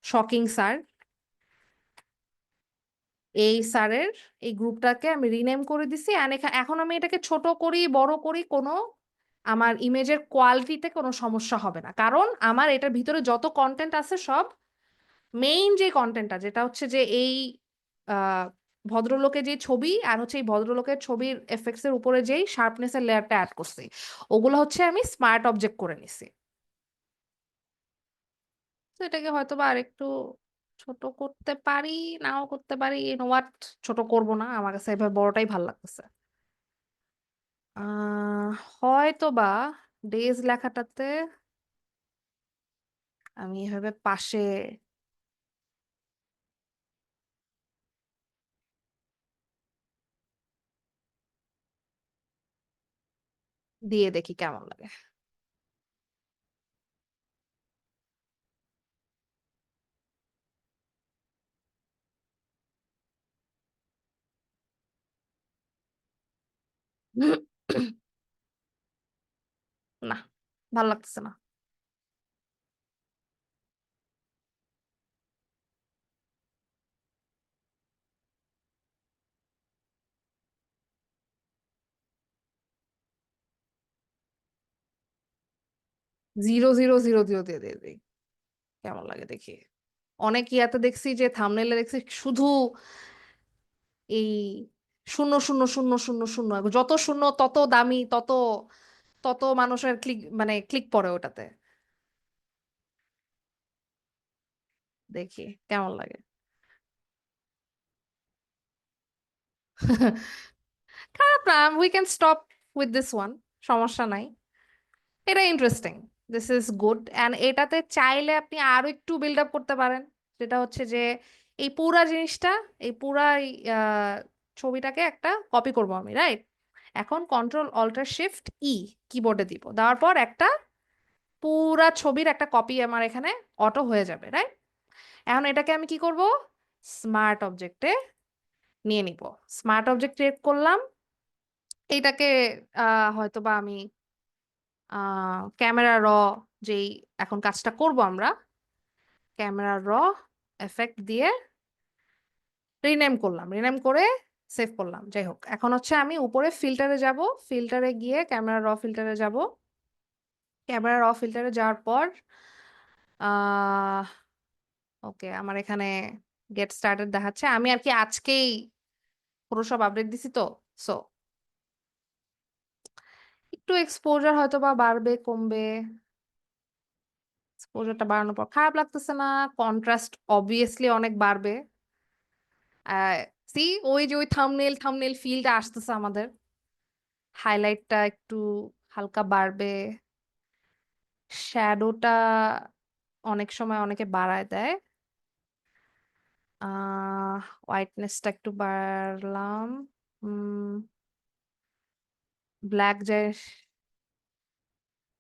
শকিং স্যার, এই স্যারের এই গ্রুপটাকে আমি রিনেম করে দিছি। এখন আমি এটাকে ছোট করি বড় করি, কোনো আমার ইমেজের কোয়ালিটিতে কোনো সমস্যা হবে না, কারণ আমার এটার ভিতরে যত কন্টেন্ট আছে সব মেইন যে কন্টেন্টটা, যেটা হচ্ছে যে এই আহ, ভদ্রলোকের যে ছবি আর হচ্ছে এই ভদ্রলোকের ছবির এফেক্টস এর উপরে যেই শার্পনেস এর লেয়ারটা অ্যাড করছি, ওগুলো হচ্ছে আমি স্মার্ট অবজেক্ট করে নিছি। তো এটাকে হয়তো বা আরেকটু ছোট করতে পারি, নাও করতে পারি, হোয়াট, ছোট করব না, আমার কাছে এভাবে বড়টাই ভাল লাগতেছে। হয়তো বা ডেজ লেখাটাতে আমি এভাবে পাশে দিয়ে দেখি কেমন লাগে। না, ভাল লাগতেছে না। জিরো জিরো জিরো জিরো দিয়ে দিয়ে দিই, কেমন লাগে দেখি। অনেক ইয়াতে দেখছি যে থাম্বনেইলে দেখছি শুধু এই শূন্য শূন্য শূন্য শূন্য শূন্য, যত শূন্য তত দামি, তত তত মানুষের ক্লিক, মানে ক্লিক পড়ে ওটাতে। দেখি কেমন লাগে। খারাপ না, we can stop with this one, সমস্যা নাই। এটা interesting, this is good. And এটাতে চাইলে আপনি আরো একটু বিল্ড আপ করতে পারেন, যেটা হচ্ছে যে এই পুরা জিনিসটা, এই পুরা আহ, ছবিটাকে একটা কপি করব আমি, রাইট? এখন কন্ট্রোল অল্টার শিফট ই কিবোর্ডে দিব, দেওয়ার পর একটা পুরা ছবির একটা কপি আমার এখানে অটো হয়ে যাবে, রাইট? এখন এটাকে আমি কি করব, স্মার্ট অবজেক্টে নিয়ে নিব। স্মার্ট অবজেক্ট ক্রিয়েট করলাম। এইটাকে হয়তো বা আমি ক্যামেরা র, যেই এখন কাজটা করব আমরা, ক্যামেরা র এফেক্ট দিয়ে রিনেম করলাম, রিনেম করে সেভ করলাম। যাই হোক, এখন হচ্ছে আমি উপরে ফিল্টারে যাব, ফিল্টারে গিয়ে ক্যামেরা র ফিল্টারে যাব। ক্যামেরা র ফিল্টারে যাওয়ার পর আহ ওকে, আমার এখানে গেট স্টার্টেড দেখাচ্ছে। আমি আর কি আজকেই ফটোশপ আপডেট দিছি তো, সো একটু এক্সপোজার হয়তো বা বাড়বে কমবে। এক্সপোজারটা বাড়ানোর পর খারাপ লাগতেছে না, কন্ট্রাস্ট অবভিয়াসলি অনেক বাড়বে। সি, ওই যে ওই থাম্বনেল থাম্বনেল ফিলটা আসতেছে আমাদের, হাইলাইটটা একটু হালকা বাড়বে। শ্যাডোটা অনেক সময় অনেকে বাড়ায় দেয়। হোয়াইটনেসটা একটু বাড়ালাম। ব্ল্যাক যে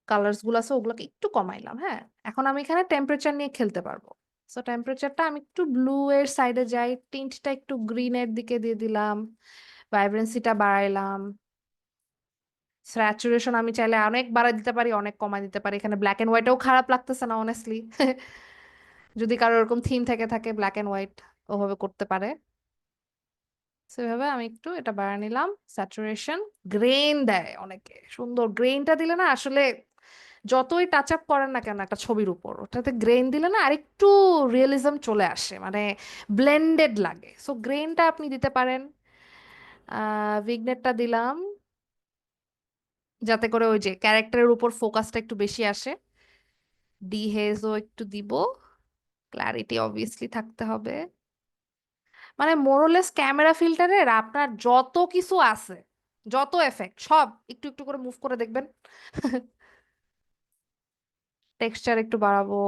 কালার্স গুলো আছে ওগুলোকে একটু কমাইলাম। হ্যাঁ, এখন আমি এখানে টেম্পারেচার নিয়ে খেলতে পারবো। সো টেম্পারেচারটা আমি একটু ব্লু এর সাইডে যাই, টিন্টটা একটু গ্রিন এর দিকে দিয়ে দিলাম, ভাইব্রেন্সিটা বাড়াইলাম। স্যাচুরেশন আমি চাইলে অনেক বাড়াই দিতে পারি, অনেক কমাই দিতে পারি। এখানে ব্ল্যাক এন্ড হোয়াইটও খারাপ লাগতেছে না অনেস্টলি। যদি কারো এরকম থিম থেকে থাকে ব্ল্যাক এন্ড হোয়াইট, ওভাবে করতে পারে। সেভাবে আমি একটু এটা বাড়া নিলাম। স্যাচুরেশন, গ্রেন দেয় অনেকে, সুন্দর গ্রেনটা দিলে না আসলে যতই টাচ আপ করেন না কেন একটা ছবির উপর, ওটাতে গ্রেন দিলে না আরেকটু রিয়েলিজম চলে আসে, মানে ব্লেন্ডেড লাগে। সো গ্রেনটা আপনি দিতে পারেন। ভিগনেটটা দিলাম যাতে করে ওই যে ক্যারেক্টারের উপর ফোকাসটা একটু বেশি আসে। ডিহেজও একটু দিব, ক্ল্যারিটি অবভিয়াসলি থাকতে হবে। মানে মোরলেস ক্যামেরা ফিল্টারের আপনার যত কিছু আছে, যত এফেক্ট সব একটু একটু করে মুভ করে দেখবেন। টেক্সচার একটু বাড়াবো।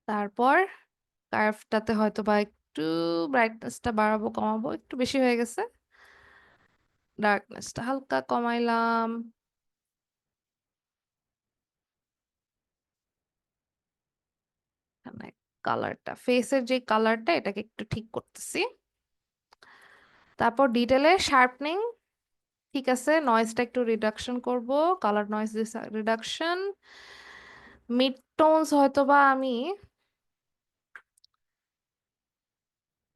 তারপর কার্ভটাতে হয়তো বা একটু একটু ব্রাইটনেসটা বাড়াবো কমাবো, একটু বেশি হয়ে গেছে। ডার্কনেসটা হালকা কমাইলাম। এখানে কালারটা, ফেসের যে কালারটা, এটাকে একটু ঠিক করতেছি। তারপর ডিটেলে শার্পনিং, ঠিক আছে, নয়েজটা একটু রিডাকশন করব, colour noise reduction. Mid tones হয়তো বা আমি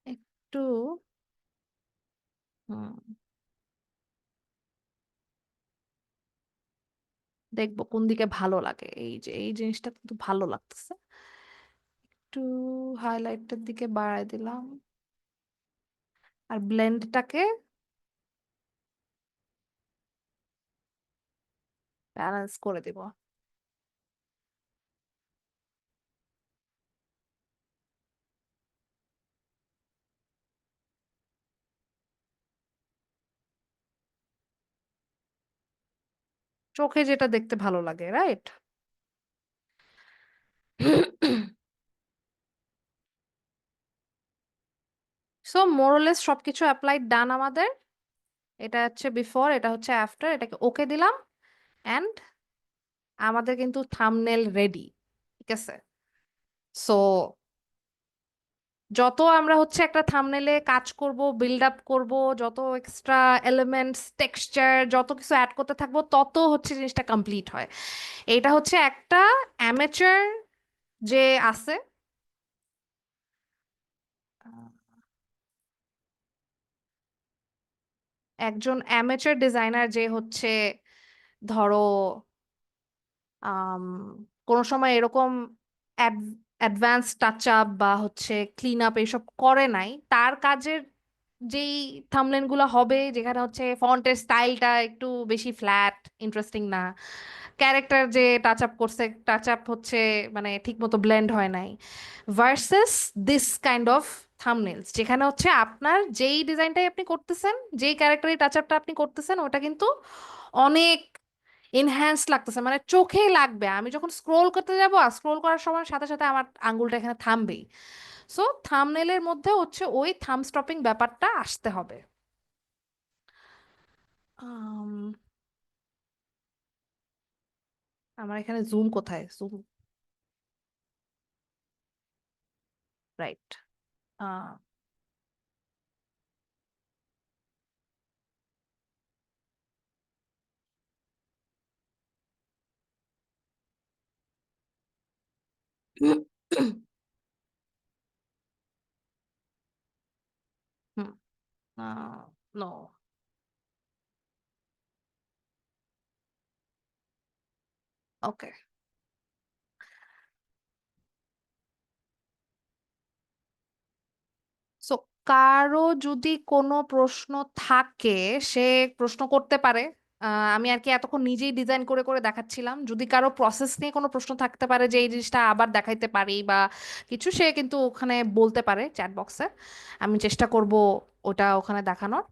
একটু হুম, দেখবো কোন দিকে ভালো লাগে। এই যে এই জিনিসটা কিন্তু ভালো লাগতেছে, একটু হাইলাইটের দিকে বাড়ায় দিলাম, আর ব্লেন্ডটাকে ব্যালেন্স করে দিব। চোখে যেটা দেখতে ভালো লাগে, রাইট? সো মোরলেস সবকিছু অ্যাপ্লাইড ডান আমাদের। এটা হচ্ছে বিফোর, এটা হচ্ছে আফটার, এটাকে ওকে দিলাম, এন্ড আমাদের কিন্তু থাম্বনেল রেডি। ঠিক আছে, সো যত আমরা হচ্ছে একটা থাম্বনেলে কাজ করব, বিল্ড আপ করব, যত এক্সট্রা এলিমেন্টস, টেক্সচার, যত কিছু অ্যাড করতে থাকবো, তত হচ্ছে জিনিসটা কমপ্লিট হয়। এটা হচ্ছে একটা অ্যামেচার যে আছে, আহ, একজন অ্যামেচার ডিজাইনার যে হচ্ছে, ধরো আম, কোনো সময় এরকম অ্যাডভান্স টাচ আপ বা হচ্ছে ক্লিন আপ এইসব করে নাই, তার কাজের যেই থাম্বনেল গুলো হবে, যেখানে হচ্ছে ফন্টের স্টাইলটা একটু বেশি ফ্ল্যাট, ইন্টারেস্টিং না, ক্যারেক্টার যে টাচ আপ করছে, টাচ আপ হচ্ছে মানে ঠিক মতো ব্লেন্ড হয় নাই, ভার্সেস দিস কাইন্ড অফ থাম্বনেলস, যেখানে হচ্ছে আপনার যেই ডিজাইনটাই আপনি করতেছেন, যেই ক্যারেক্টারের টাচ আপটা আপনি করতেছেন, ওটা কিন্তু অনেক এনহ্যান্স লাগতেছে, মানে চোখে লাগবে। আমি যখন স্ক্রোল করতে যাব, স্ক্রোল করার সময় সাথে সাথে আমার আঙ্গুলটা এখানে থামবেই। সো থাম্বনেলের মধ্যে হচ্ছে ওই থাম স্টপিং ব্যাপারটা আসতে হবে। আম, আমার এখানে জুম কোথায়? Zoom, right. নো, ওকে। সো কারো যদি কোনো প্রশ্ন থাকে, সে প্রশ্ন করতে পারে। আমি আর কি এতক্ষণ নিজেই ডিজাইন করে করে দেখাচ্ছিলাম, যদি কারো প্রসেস নিয়ে কোনো প্রশ্ন থাকতে পারে যে এই জিনিসটা আবার দেখাইতে পারি বা কিছু, সে কিন্তু ওখানে বলতে পারে চ্যাট বক্সে, আমি চেষ্টা করব ওটা ওখানে দেখানোর।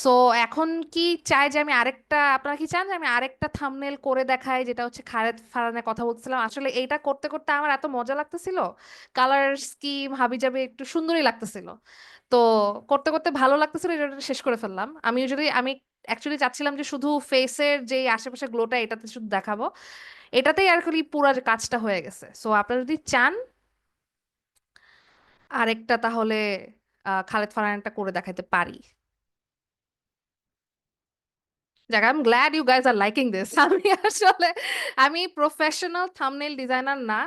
সো এখন কি চাই যে আমি আরেকটা, আপনারা কি চান যে আমি আরেকটা থাম্বনেল করে দেখাই, যেটা হচ্ছে খালেদ ফারহানের কথা বলছিলাম? আসলে এইটা করতে করতে আমার এত মজা লাগতেছিল, কালার স্কিম হাবি জাবি একটু সুন্দরই লাগতেছিল, তো করতে করতে ভালো লাগতেছিল, এই জন্য এটা শেষ করে ফেললাম। আমি অ্যাকচুয়ালি চাচ্ছিলাম যে শুধু ফেসের যে আশেপাশে গ্লোটা, এটাতে শুধু দেখাবো, এটাতেই আর কি পুরো কাজটা হয়ে গেছে। সো আপনারা যদি চান আরেকটা, তাহলে খালেদ ফারহানটা করে দেখাইতে পারি। যাক, I am glad you guys are liking this. আমি আসলে, আমি প্রফেশনাল থাম্বনেল ডিজাইনার না,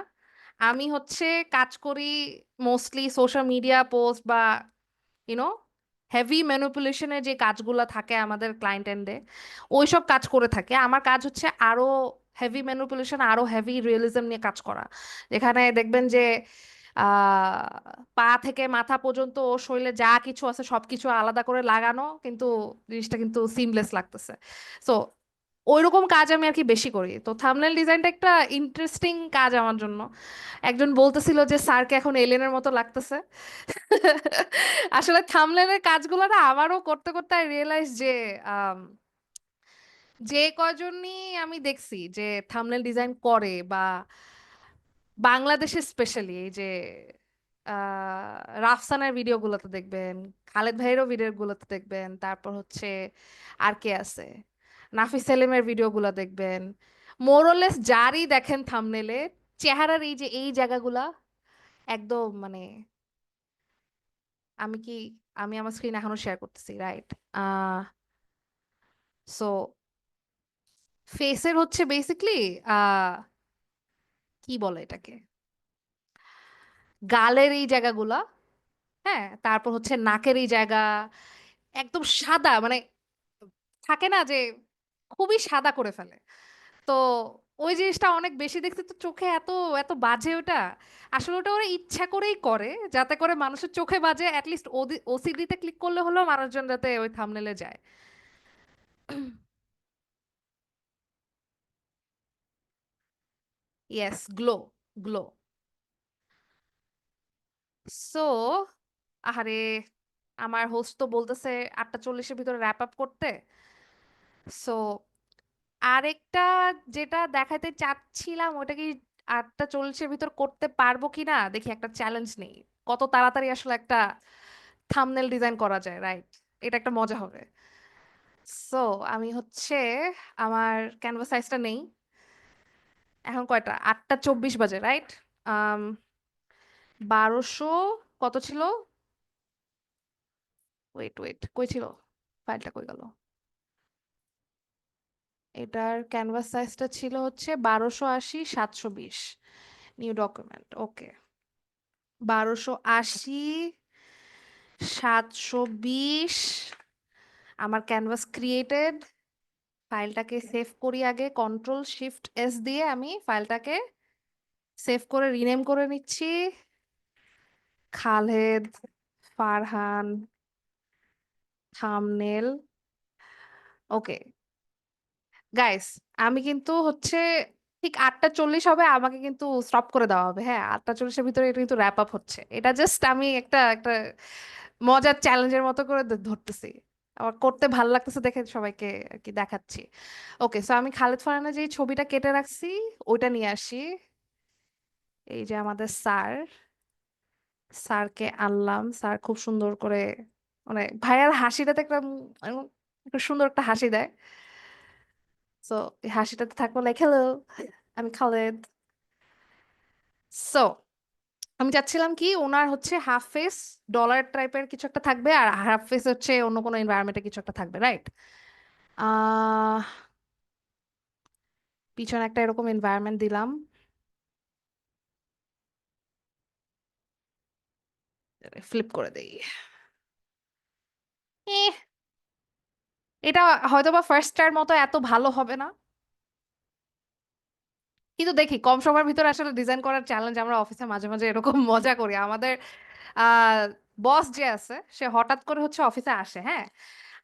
আমি হচ্ছে কাজ করি মোস্টলি সোশ্যাল মিডিয়া পোস্ট বা ইউনো হেভি ম্যানিপুলেশনের যে কাজগুলো থাকে আমাদের ক্লায়েন্ট এন্ডে, ওইসব কাজ করে থাকে। আমার কাজ হচ্ছে আরো হেভি ম্যানিপুলেশন, আরো হেভি রিয়েলিজম নিয়ে কাজ করা, যেখানে দেখবেন যে পা থেকে মাথা পর্যন্ত ওর শরীরে যা কিছু আছে সবকিছু আলাদা করে লাগানো, কিন্তু জিনিসটা কিন্তু সিমলেস লাগতেছে। সো ওইরকম কাজ আমি আর কি বেশি করি। তো থাম্বনেল ডিজাইনটা একটা ইন্টারেস্টিং কাজ আমার জন্য। একজন বলতেছিল যে স্যারকে এখন এলিয়েনের মতো লাগতেছে। আসলে থাম্বনেলের কাজগুলো না আমারও করতে করতে রিয়েলাইজ যে আম, যে কয়জনই আমি দেখছি যে থাম্বনেল ডিজাইন করে, বা বাংলাদেশে স্পেশালি এই যে রাফসানের ভিডিও গুলোতে দেখবেন, খালেদ ভাইয়েরও ভিডিও গুলোতে দেখবেন, তারপর হচ্ছে আর কে আছে, নাফিস সেলিমের ভিডিও গুলো দেখবেন। মোরলেস যারই দেখেন থাম্বনেলে চেহারার এই যে এই জায়গাগুলা একদম মানে আমি কি আমি আমার স্ক্রিন এখনো শেয়ার করতেছি, রাইট? আহ সো ফেসের হচ্ছে বেসিকলি আহ কি বলে এটাকে, গালের এই জায়গাগুলা, হ্যাঁ, তারপর হচ্ছে নাকের এই জায়গা একদম সাদা, মানে থাকে না যে খুবই সাদা করে ফেলে। তো ওই জিনিসটা অনেক বেশি দেখতে তো চোখে এত এত বাজে ওটা। আসলে ওটা ওরা ইচ্ছা করেই করে যাতে করে মানুষের চোখে বাজে, অ্যাটলিস্ট ওসিডি তে ক্লিক করলে হলেও মানুষজন যাতে ওই থাম্বনেলে যায়। Yes, glow, glow. সো আহারে, আমার হোস্ট তো বলতেছে 8:40-এর ভিতরে র্যাপ আপ করতে। সো আরেকটা যেটা দেখাতে চাচ্ছিলাম ওটা কি 8:40-এর ভিতর করতে পারবো কিনা দেখি, একটা চ্যালেঞ্জ নেই কত তাড়াতাড়ি আসলে একটা থাম্বনেল ডিজাইন করা যায়, রাইট? এটা একটা মজা হবে। সো আমি হচ্ছে আমার ক্যানভাস সাইজটা নেই। এখন কয়টা? 8:24 বাজে, রাইট? 1200 কত ছিল? ওয়েট ওয়েট, কই ছিল ফাইলটা, কই গেল? এটার ক্যানভাস সাইজটা ছিল হচ্ছে 1280/720। নিউ ডকুমেন্ট, ওকে। 1280/720 আমার ক্যানভাস ক্রিয়েটেড। ফাইলটাকে সেভ করি আগে, Ctrl+Shift+S দিয়ে আমি ফাইলটাকে সেভ করে রিনেম করে নিচ্ছি। Khaled Farhan thumbnail. Okay guys, আমি কিন্তু হচ্ছে ঠিক 8:40 হবে, আমাকে কিন্তু স্টপ করে দেওয়া হবে। হ্যাঁ, 8:40-এর ভিতরে এটা কিন্তু র্যাপ আপ হচ্ছে। এটা জাস্ট আমি একটা একটা মজার চ্যালেঞ্জের মতো করে ধরতেছি। আমার করতে ভালো লাগতেছে দেখে সবাইকে আর কি দেখাচ্ছি। ওকে, সো আমি খালেদ ফারহানের যে ছবিটা কেটে রাখছি ওইটা নিয়ে আসি। এই যে আমাদের স্যার, স্যারকে আনলাম। স্যার খুব সুন্দর করে, মানে ভাইয়ার হাসিটাতে একটা একটা সুন্দর একটা হাসি দেয়। সো এই হাসিটাতে থাকবো লাইক হ্যালো, আমি খালেদ। সো আমি চাচ্ছিলাম কি ওনার হচ্ছে হাফ ফেস ডলার টাইপের কিছু একটা থাকবে, আর হাফ ফেস হচ্ছে অন্য কোনো এনভায়রনমেন্টে কিছু একটা থাকবে, রাইট? আহ পিছনে একটা এরকম এনভায়রনমেন্ট দিলাম। ফ্লিপ করে দেই। এহ, এটা হয়তোবা ফার্স্টটার মতো এত ভালো হবে না, কিন্তু দেখি কম সময়ের ভিতরে আসলে ডিজাইন করার চ্যালেঞ্জ আমরা অফিসে মাঝে মাঝে এরকম মজা করি। আমাদের আহ বস যে আছে সে হঠাৎ করে হচ্ছে অফিসে আসে, হ্যাঁ,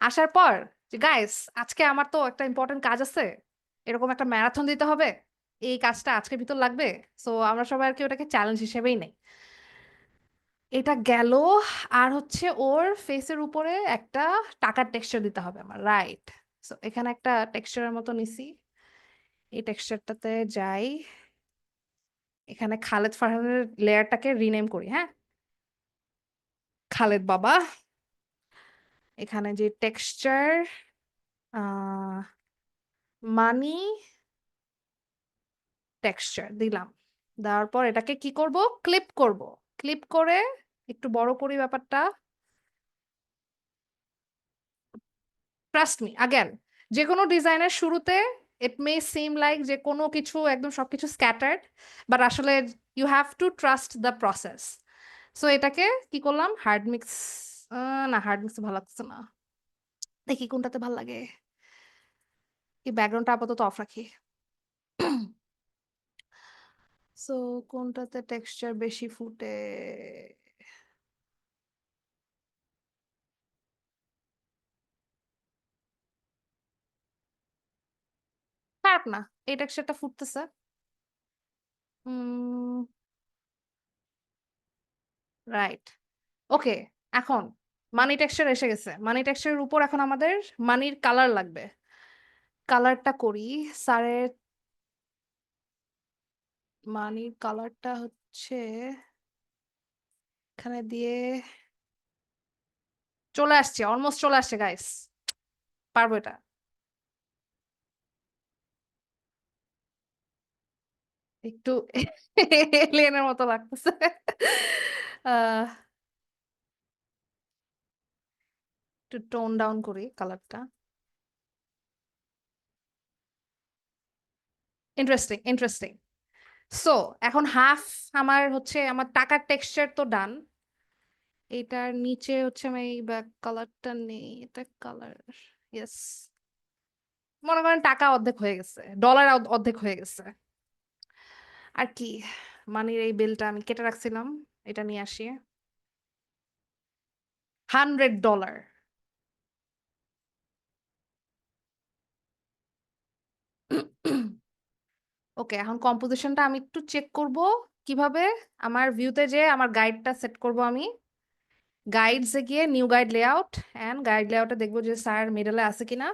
আসার পর যে গাইস আজকে আমার তো একটা ইম্পর্টেন্ট কাজ আছে, এরকম একটা ম্যারাথন দিতে হবে, এই কাজটা আজকের ভিতর লাগবে। সো আমরা সবাই আর কি ওটাকে চ্যালেঞ্জ হিসেবেই নেই। এটা গেল। আর হচ্ছে ওর ফেসের উপরে একটা টাকার টেক্সচার দিতে হবে আমার, রাইট? সো এখানে একটা টেক্সচারের মতো নিছি, এই টেক্সচারটাতে যাই, এখানে খালেদ ফারহানের লেয়ারটাকে রিনেম করি, হ্যাঁ, খালেদ বাবা। এখানে যে টেক্সচার মানি টেক্সচার দিলাম, দেওয়ার পর এটাকে কি করব, ক্লিপ করব। ক্লিপ করে একটু বড় করি ব্যাপারটা। ট্রাস্ট মি अगेन, যে কোনো ডিজাইনের শুরুতে ইট মে সিম লাইক যে কোনো কিছু একদম সবকিছু স্ক্যাটার্ড, বাট আসলে you have to trust the process. So এটাকে কি করলাম, হার্ড মিক্স, না হার্ড মিক্স ভালো লাগছে না, দেখি কোনটাতে ভালো লাগে। এই ব্যাকগ্রাউন্ডটা আপাতত অফ রাখি। সো কোনটাতে টেক্সচার বেশি ফুটে, খারাপ না, এই টেক্সচারটা ফুটতেছে। রাইট, ওকে। এখন মানি টেক্সচার এসে গেছে, মানি টেক্সচারের উপর এখন আমাদের মানির কালার লাগবে। কালারটা করি স্যারের, মানির কালারটা হচ্ছে এখানে দিয়ে চলে আসছে, অলমোস্ট চলে আসছে গাইস, পারবো এটা। একটু এলিয়েনের মতো লাগতেছে। আহ, একটু টোন ডাউন করি কালারটা। Interesting interesting. সো এখন হাফ আমার হচ্ছে, আমার টাকার টেক্সচার তো ডান। এটার নিচে হচ্ছে আমি এই ব্যাক কালারটা নেই, এটা কালার, ইয়েস। মনে করেন টাকা অর্ধেক হয়ে গেছে, ডলার অর্ধেক হয়ে গেছে। আর কি, মানির এই বিলটা আমি কেটে রাখছিলাম, এটা নিয়ে আসি। $100। ওকে, এখন কম্পোজিশনটা আমি একটু চেক করব কিভাবে। আমার ভিউতে যে আমার গাইডটা সেট করব আমি, গাইডসে গিয়ে new guide layout, and guide লেআউটে দেখবো যে স্যার মিডলে আছে কিনা।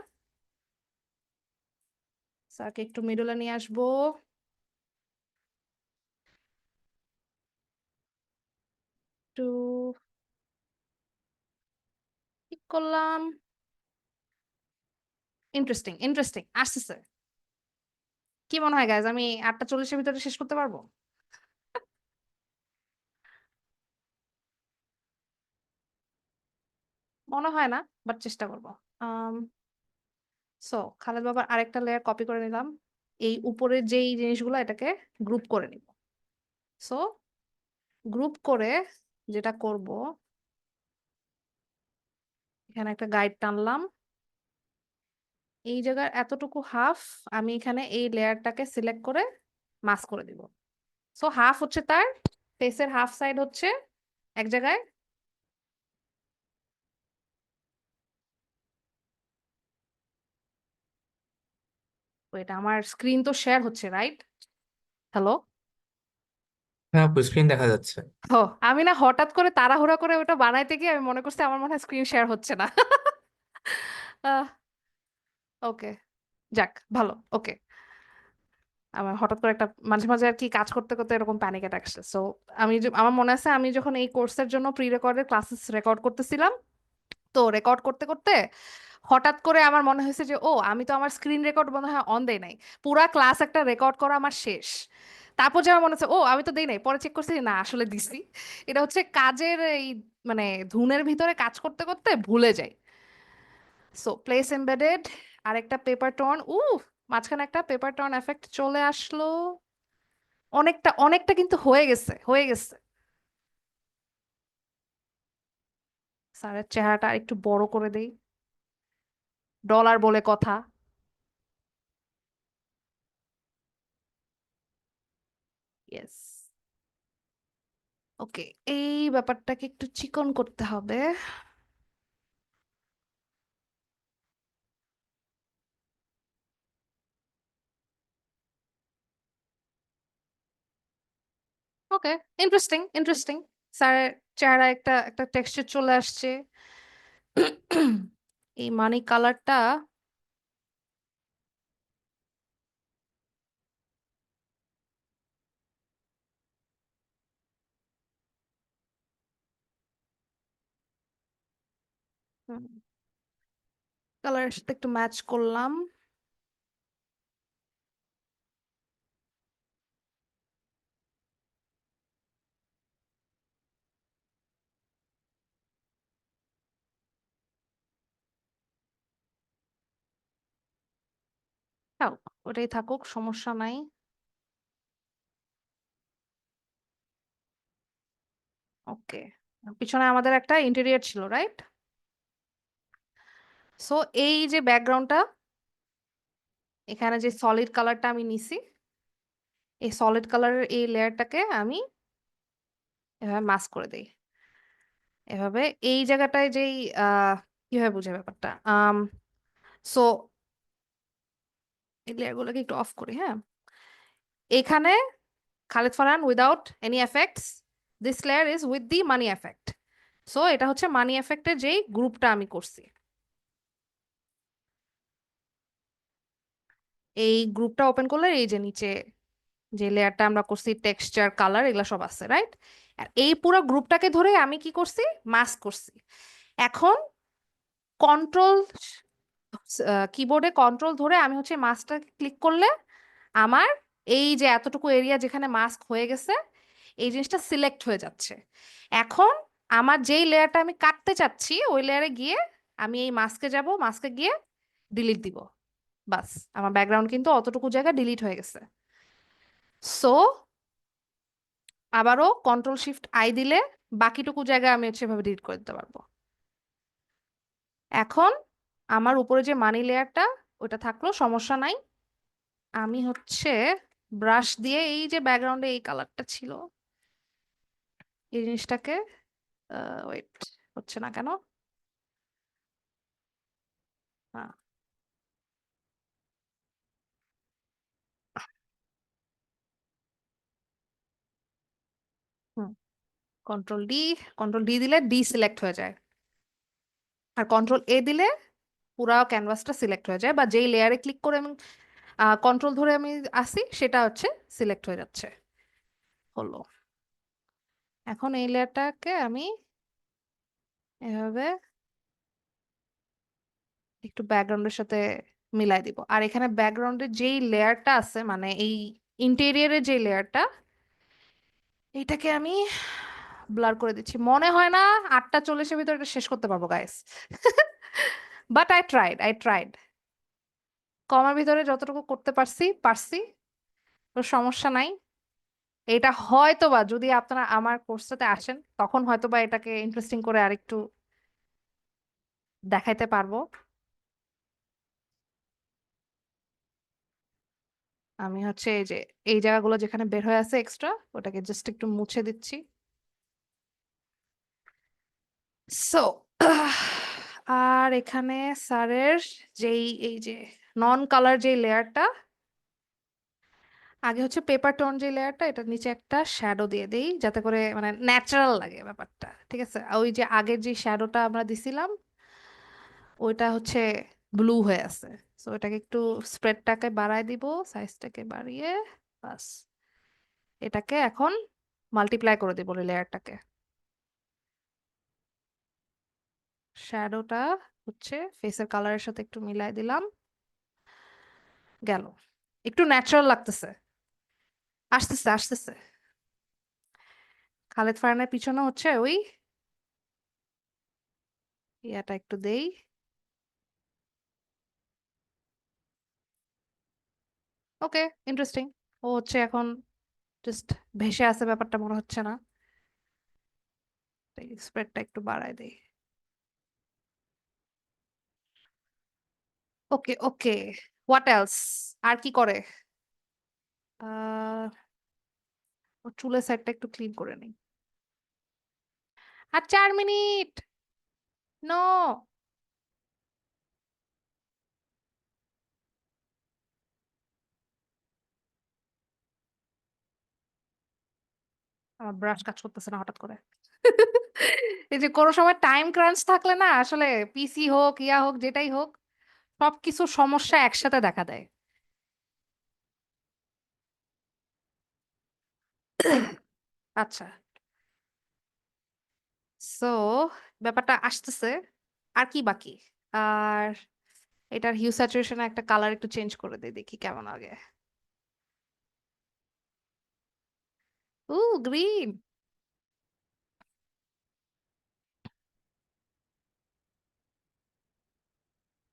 স্যারকে একটু মিডলে নিয়ে আসবো। একটু ঠিক করলাম। ইন্টারেস্টিং ইন্টারেস্টিং, আসতেছে। কি মনে হয় গাইজ, আমি 8:40-এর ভিতরে শেষ করতে পারবো? মনে হয় না, বাট চেষ্টা করবো। আম সো খালেদ বাবার আরেকটা লেয়ার কপি করে নিলাম। এই উপরের যেই জিনিসগুলো এটাকে গ্রুপ করে নিব। সো গ্রুপ করে যেটা করব, এখানে একটা গাইড টানলাম। এই জায়গার এতটুকু হাফ আমি এখানে এই লেয়ারটাকে সিলেক্ট করে মাস্ক করে দিব। সো হাফ হচ্ছে তার ফেসের হাফ সাইড হচ্ছে এক জায়গায়। ওইটা আমার স্ক্রিন তো শেয়ার হচ্ছে, রাইট? হ্যালো? হ্যাঁ আপু, স্ক্রিন দেখা যাচ্ছে। ও, আমি না হঠাৎ করে তাড়াহুড়া করে ওটা বানাইতে গিয়ে আমি মনে করছি আমার মনে হয় স্ক্রিন শেয়ার হচ্ছে না। ওকে, যাক ভালো, ওকে। আমার হঠাৎ করে একটা মাঝে মাঝে আর কি কাজ করতে করতে এরকম প্যানিক অ্যাটাক আসছে। সো আমার মনে আছে আমি যখন এই কোর্সের জন্য প্রি রেকর্ডের ক্লাসেস রেকর্ড করতেছিলাম, তো রেকর্ড করতে করতে হঠাৎ করে আমার মনে হয়েছে যে ও, আমি তো আমার স্ক্রিন রেকর্ড মনে হয় অন দেই নাই। পুরা ক্লাস একটা রেকর্ড করা আমার শেষ। তারপর যে আমার মনে হচ্ছে ও, আমি তো দেই নাই, পরে চেক করছি না আসলে দিছি। এটা হচ্ছে কাজের এই মানে ধুনের ভিতরে কাজ করতে করতে ভুলে যাই। সো প্লেস এমবেডেড, আরেকটা পেপার টোন, মাঝখানে একটা পেপার টোন এফেক্ট চলে আসলো। অনেকটা অনেকটা কিন্তু হয়ে গেছে, হয়ে গেছে। স্যারের চেহারাটা একটু বড় করে দেই, ডলার বলে কথা। ইয়েস। ওকে, এই ব্যাপারটাকে একটু চিকন করতে হবে। ওকে, ইন্টারেস্টিং ইন্টারেস্টিং। স্যারের চেহারা একটা একটা টেক্সচার চলে আসছে। এই মানি কালারটা কালারের সাথে একটু ম্যাচ করলাম। তাও ওটাই থাকুক, সমস্যা নাই। ওকে, পিছনে আমাদের একটা ইন্টেরিয়র ছিল, রাইট? সো এই যে ব্যাকগ্রাউন্ডটা, এখানে যে সলিড কালারটা আমি নিছি, এই সলিড কালারের এই লেয়ারটাকে আমি এভাবে মাস্ক করে দিই। এভাবে এই জায়গাটায় যেই কিভাবে বুঝে ব্যাপারটা, সো এই লেয়ারগুলোকে একটু অফ করি, হ্যাঁ। এখানে Khalid Farhan without any effects, this layer is with the money effect. So এটা হচ্ছে মানি এফেক্টের যেই গ্রুপটা আমি করছি। এই গ্রুপটা ওপেন করলে এই যে নিচে যে লেয়ারটা আমরা করছি, টেক্সচার, কালার, এগুলা সব আছে, রাইট? আর এই পুরো গ্রুপটাকে ধরে আমি কি করছি, মাস্ক করছি। এখন কন্ট্রোল, কিবোর্ডে কন্ট্রোল ধরে আমি হচ্ছে মাস্কটাকে ক্লিক করলে আমার এই যে এতটুকু এরিয়া যেখানে মাস্ক হয়ে গেছে এই জিনিসটা সিলেক্ট হয়ে যাচ্ছে। এখন আমার যেই লেয়ারটা আমি কাটতে চাচ্ছি ওই লেয়ারে গিয়ে আমি এই মাস্কে যাব, মাস্কে গিয়ে ডিলিট দিব, বাস আমার ব্যাকগ্রাউন্ড কিন্তু অতটুকু জায়গা ডিলিট হয়ে গেছে। সো আবারও কন্ট্রোল শিফট আই দিলে বাকিটুকু জায়গা আমি হচ্ছে এভাবে ডিলিট করে দিতে পারবো। এখন আমার উপরে যে মানি লেয়ারটা ওটা থাকলো, সমস্যা নাই। আমি হচ্ছে ব্রাশ দিয়ে এই যে ব্যাকগ্রাউন্ডে এই কালারটা ছিল এই জিনিসটাকে, ওয়েট, হচ্ছে না কেন? হ্যাঁ, হুম, কন্ট্রোল ডি, কন্ট্রোল ডি দিলে ডি সিলেক্ট হয়ে যায়, আর কন্ট্রোল এ দিলে পুরা ক্যানভাসটা সিলেক্ট হয়ে যায়, বা যেই লেয়ারে ক্লিক করে আমি কন্ট্রোল ধরে আমি আসি সেটা হচ্ছে সিলেক্ট হয়ে যাচ্ছে। হলো, এখন এই লেয়ারটাকে আমি এভাবে একটু ব্যাকগ্রাউন্ডের সাথে মিলাই দিব। আর এখানে ব্যাকগ্রাউন্ডের যেই লেয়ারটা আছে মানে এই ইন্টেরিয়রের যে লেয়ারটা, এইটাকে আমি ব্লার করে দিচ্ছি। মনে হয় না 8টা 40-এর ভিতরে এটা শেষ করতে পারবো গাইস, বাট আই ট্রাইড। কমের ভিতরে যতটুকু করতে পারছি পারছি, তো সমস্যা নাই। এটা হয়তোবা যদি আপনারা আমার কোর্সটাতে আসেন তখন হয়তোবা এটাকে ইন্টারেস্টিং করে আরেকটু দেখাইতে পারবো। আমি হচ্ছে এই যে এই জায়গাগুলো যেখানে বের হয়ে আছে এক্সট্রা ওটাকে জাস্ট একটু মুছে দিচ্ছি। সো আর এখানে স্যারের যেই এই যে নন কালার যে লেয়ারটা, আগে হচ্ছে পেপার টোন যে লেয়ারটা এটার নিচে একটা শ্যাডো দিয়ে দেই যাতে করে মানে ন্যাচারাল লাগে ব্যাপারটা, ঠিক আছে? আর ওই যে আগের যে শ্যাডোটা আমরা দিছিলাম ওইটা হচ্ছে ব্লু হয়ে আছে, সো এটাকে একটু স্প্রেডটাকে বাড়ায় দিব, সাইজটাকে বাড়িয়ে, বাস এটাকে এখন মাল্টিপ্লাই করে দিব লেয়ারটাকে। শ্যাডোটা হচ্ছে ফেসের কালারের সাথে একটু মিলাই দিলাম, গেল, একটু ন্যাচারাল লাগতেছে, আসতেছে আসতেছে। খালেদ ফারহানের পিছনে হচ্ছে ওই ইয়াটা একটু দেই, ওকে, ইন্টারেস্টিং। ও হচ্ছে এখন জাস্ট ভেসে আছে ব্যাপারটা মনে হচ্ছে না, স্প্রেডটা একটু বাড়ায় দেই। ওকে ওকে, হোয়াট এলস, আর কি করে? আহ ওর চুলের সাইডটা একটু ক্লিন করে নিই। আর 4 মিনিট, নো, আমার ব্রাশ কাজ করতেছে না হঠাৎ করে। এই যে কোনো সময় টাইম ক্রাঞ্চ থাকলে না আসলে পিসি হোক ইয়া হোক যেটাই হোক সবকিছু সমস্যা একসাথে দেখা দেয়। আচ্ছা, সো ব্যাপারটা আসতেছে। আর কি বাকি? আর এটার হিউ স্যাচুরেশনে একটা কালার একটু চেঞ্জ করে দিই, দেখি কেমন লাগে। ও, গ্রিন,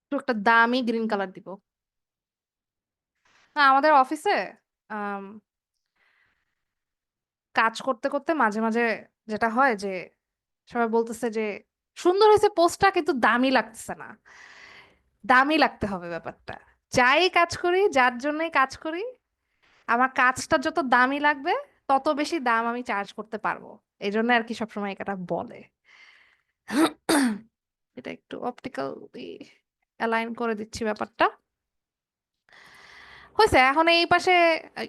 একটু একটা দামি গ্রিন কালার দিব। না, আমাদের অফিসে কাজ করতে করতে মাঝে মাঝে যেটা হয় যে সবাই বলতেছে যে সুন্দর হয়েছে পোস্টটা কিন্তু দামি লাগতেছে না। দামি লাগতে হবে ব্যাপারটা, যাই কাজ করি যার জন্যই কাজ করি আমার কাজটা যত দামি লাগবে তত বেশি দাম আমি চার্জ করতে পারবো, এই জন্য আর কি সবসময় এটা বলে। এটা একটু অপটিক্যাল অ্যালাইন করে দিচ্ছি ব্যাপারটা, হয়েছে। এখন এই পাশে, এই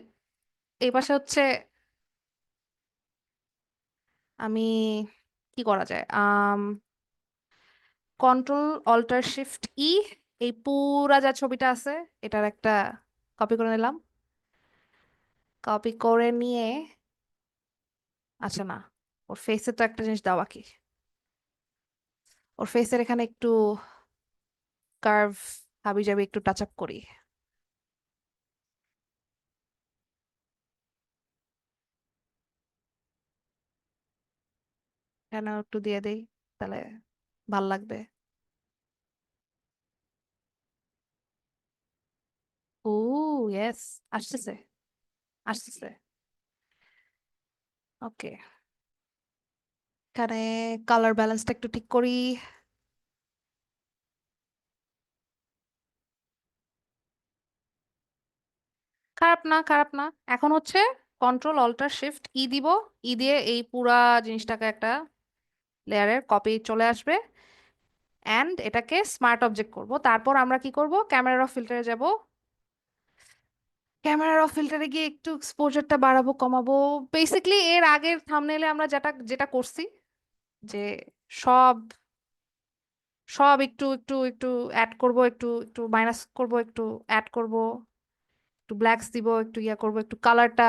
এই পাশে হচ্ছে আমি কি করা যায়, কন্ট্রোল অল্টার শিফট ই, এই পুরা যা ছবিটা আছে এটার একটা কপি করে নিলাম। কপি করে নিয়ে, আচ্ছা না, ওর ফেসে তো একটা জিনিস দেওয়া কি, ওর ফেসের এখানে একটু কার্ভ হাবি যাবে, একটু টাচ আপ করি। এখানে একটু দিয়ে দেই, তাহলে ভাল লাগবে। ও ইয়েস, আসতেছে আসতেছে। ওকে, এখানে কালার ব্যালেন্সটা একটু ঠিক করি। খারাপ না, খারাপ না। এখন হচ্ছে কন্ট্রোল অল্টার শিফট ই দিব, ই দিয়ে এই পুরা জিনিসটাকে একটা লেয়ারের কপি চলে আসবে, অ্যান্ড এটাকে স্মার্ট অবজেক্ট করব। তারপর আমরা কি করব, ক্যামেরা অফ ফিল্টারে যাব, ক্যামেরা অফ ফিল্টারে গিয়ে একটু এক্সপোজারটা বাড়াবো কমাবো। বেসিক্যালি এর আগের থাম্বনেইলে আমরা যেটা যেটা করছি, যে সব সব একটু একটু একটু অ্যাড করব, একটু একটু মাইনাস করব, একটু অ্যাড করব, একটু ব্ল্যাকস দিব, একটু ইয়া করব, একটু কালারটা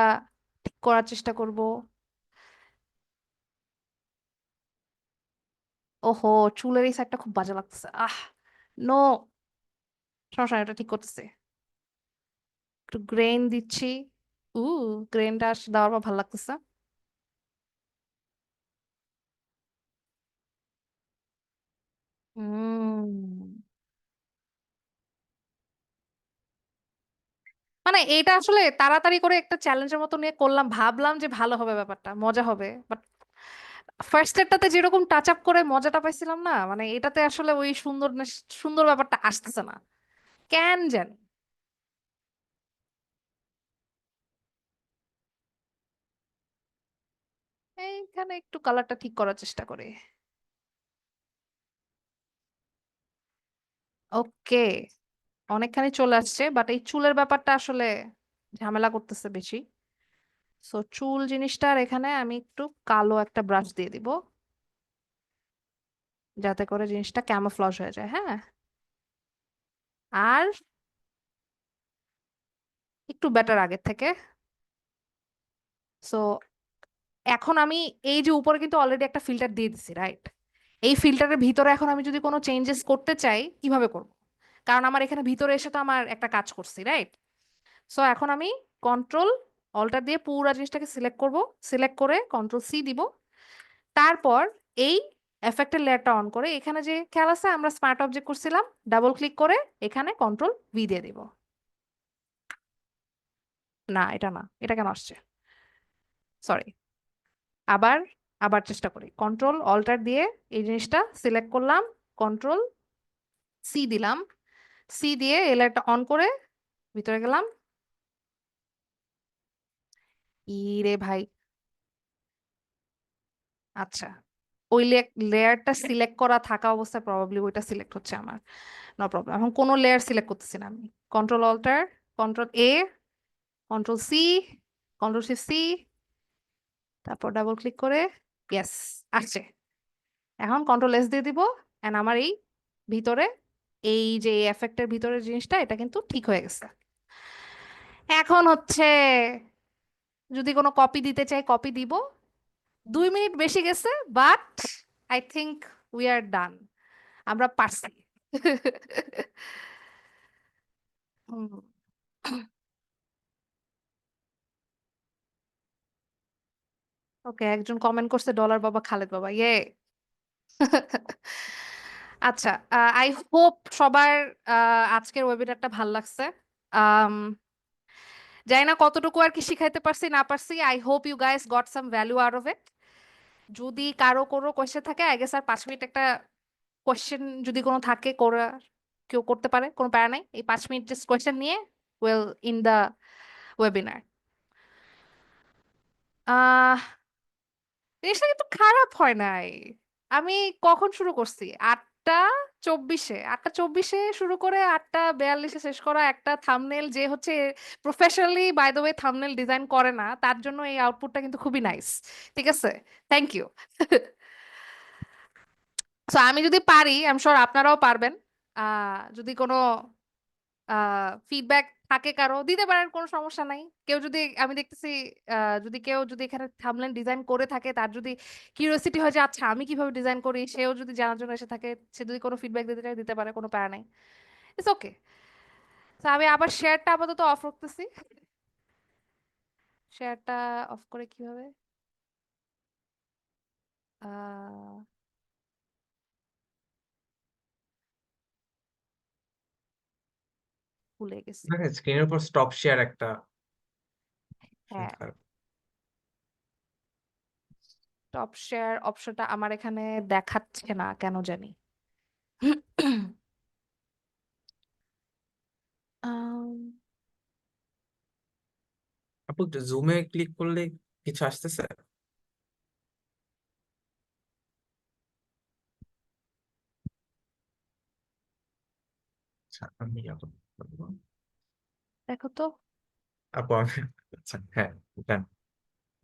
ঠিক করার চেষ্টা করব। ওহো, চুলের এই সাইডটা খুব বাজে লাগতেছে, নো, সমস্যা নাই, এটা ঠিক করতেছে। একটু গ্রেন দিচ্ছি, উ গ্রেনটা দেওয়ার পর ভালো লাগতেছে। হুম, মানে এটা আসলে তাড়াতাড়ি করে একটা চ্যালেঞ্জের মতো নিয়ে করলাম, ভাবলাম যে ভালো হবে, ব্যাপারটা মজা হবে, বাট ফার্স্ট এরটাতে যেরকম টাচ আপ করে মজাটা পাইছিলাম না, মানে এটাতে আসলে ওই সুন্দর সুন্দর ব্যাপারটা আসতেছে না, কেন জানি। এইখানে একটু কালারটা ঠিক করার চেষ্টা করি। ওকে, অনেকখানি চলে আসছে, বাট এই চুলের ব্যাপারটা আসলে ঝামেলা করতেছে বেশি। সো চুল জিনিসটার এখানে আমি একটু কালো একটা ব্রাশ দিয়ে দিব, যাতে করে জিনিসটা ক্যামোফ্লজ হয়ে যায়, হ্যাঁ। আর একটু বেটার আগের থেকে। সো এখন আমি এই যে উপরে কিন্তু অলরেডি একটা ফিল্টার দিয়ে দিছি, রাইট? এই ফিল্টারের ভিতরে এখন আমি যদি কোনো চেঞ্জেস করতে চাই, কিভাবে করব? কারণ আমার এখানে ভিতরে এসে তো আমার একটা কাজ করছি, রাইট? সো এখন আমি কন্ট্রোল অল্টার দিয়ে পুরো জিনিসটাকে সিলেক্ট করব, সিলেক্ট করে কন্ট্রোল সি দিব। তারপর এই এফেক্টের লেয়ারটা অন করে এখানে যে খেয়াল আছে আমরা স্মার্ট অবজেক্ট করছিলাম, ডাবল ক্লিক করে এখানে কন্ট্রোল ভি দিয়ে দিব। না, এটা না, এটা কেন আসছে, সরি। আবার আবার চেষ্টা করি, কন্ট্রোল অল্টার দিয়ে এই জিনিসটা সিলেক্ট করলাম, কন্ট্রোল সি দিলাম, সি দিয়ে এই লেয়ারটা অন করে ভিতরে গেলাম। ইরে ভাই, আচ্ছা, ওই লেয়ারটা সিলেক্ট করা থাকা অবস্থায় প্রবাবলি ওইটা সিলেক্ট হচ্ছে আমার, নো প্রবলেম। এখন কোনো লেয়ার সিলেক্ট করতেছি না আমি, control alt, control A, control C, control shift C, তারপর ডাবল ক্লিক করে ইয়েস, আসছে। এখন কন্ট্রোল এস দিয়ে দিব, এন্ড আমার এই ভিতরে এই যে এফেক্টের ভিতরের জিনিসটা এটা কিন্তু ঠিক হয়ে গেছে। এখন হচ্ছে যদি কোনো কপি দিতে চাই কপি দিব। 2 মিনিট বেশি গেছে, but I think we are done, আমরা পারছি। ওকে, একজন কমেন্ট করছে ডলার বাবা খালেদ বাবা, ইয়ে। আচ্ছা, আই হোপ সবার আজকের ওয়েবিনারটা ভাল লাগছে। আম, জানি না কতটুকু আর কি শিখাইতে পারছি না পারছি, I hope you guys got some value out of it. যদি কারো কোনো কোয়েশ্চেন থাকে, আই গেস আর 5 মিনিট একটা কোয়েশ্চেন যদি কোনো থাকে কেউ করতে পারে, কোনো প্যারা নাই, এই 5 মিনিট জাস্ট কোয়েশ্চেন নিয়ে ওয়েল ইন দা ওয়েবিনার। আহ জিনিসটা কিন্তু খারাপ হয় নাই। আমি কখন শুরু করছি, 8টা 24-এ, 8টা 24-এ শুরু করে 8টা 42-এ শেষ করা একটা থাম্বনেল, যে হচ্ছে professionally by the way thumbnail design করে না, তার জন্য এই আউটপুটটা কিন্তু খুবই নাইস। ঠিক আছে, থ্যাংক ইউ। সো আমি যদি পারি, আই এম শিওর আপনারাও পারবেন। যদি কোনো ফিডব্যাক থাকে কারো দিতে পারেন, কোনো সমস্যা নাই। কেউ যদি আমি দেখতেছি যদি কেউ যদি এখানে থাম্বনেল ডিজাইন করে থাকে, তার যদি কিউরিওসিটি হয় যে আচ্ছা আমি কিভাবে ডিজাইন করি, সেও যদি জানার জন্য এসে থাকে, সে যদি কোনো ফিডব্যাক দিতে চায় দিতে পারে, কোনো প্যারা নাই। It's okay. তো আমি আবার শেয়ারটা আপাতত অফ রাখতেছি। শেয়ারটা অফ করে কিভাবে আহ ভুলে গেছি। স্ক্রিনের উপর স্টপ শেয়ার একটা হ্যাঁ, সংখ্যা। টপ শেয়ার অপশনটা আমার এখানে দেখাচ্ছে না কেন জানি। আম, আপু জুমে ক্লিক করলে কিছু আসতেছে? আচ্ছা, আমি আপু বলবো। দেখো তো। আপু আমি আচ্ছা হ্যাঁ done।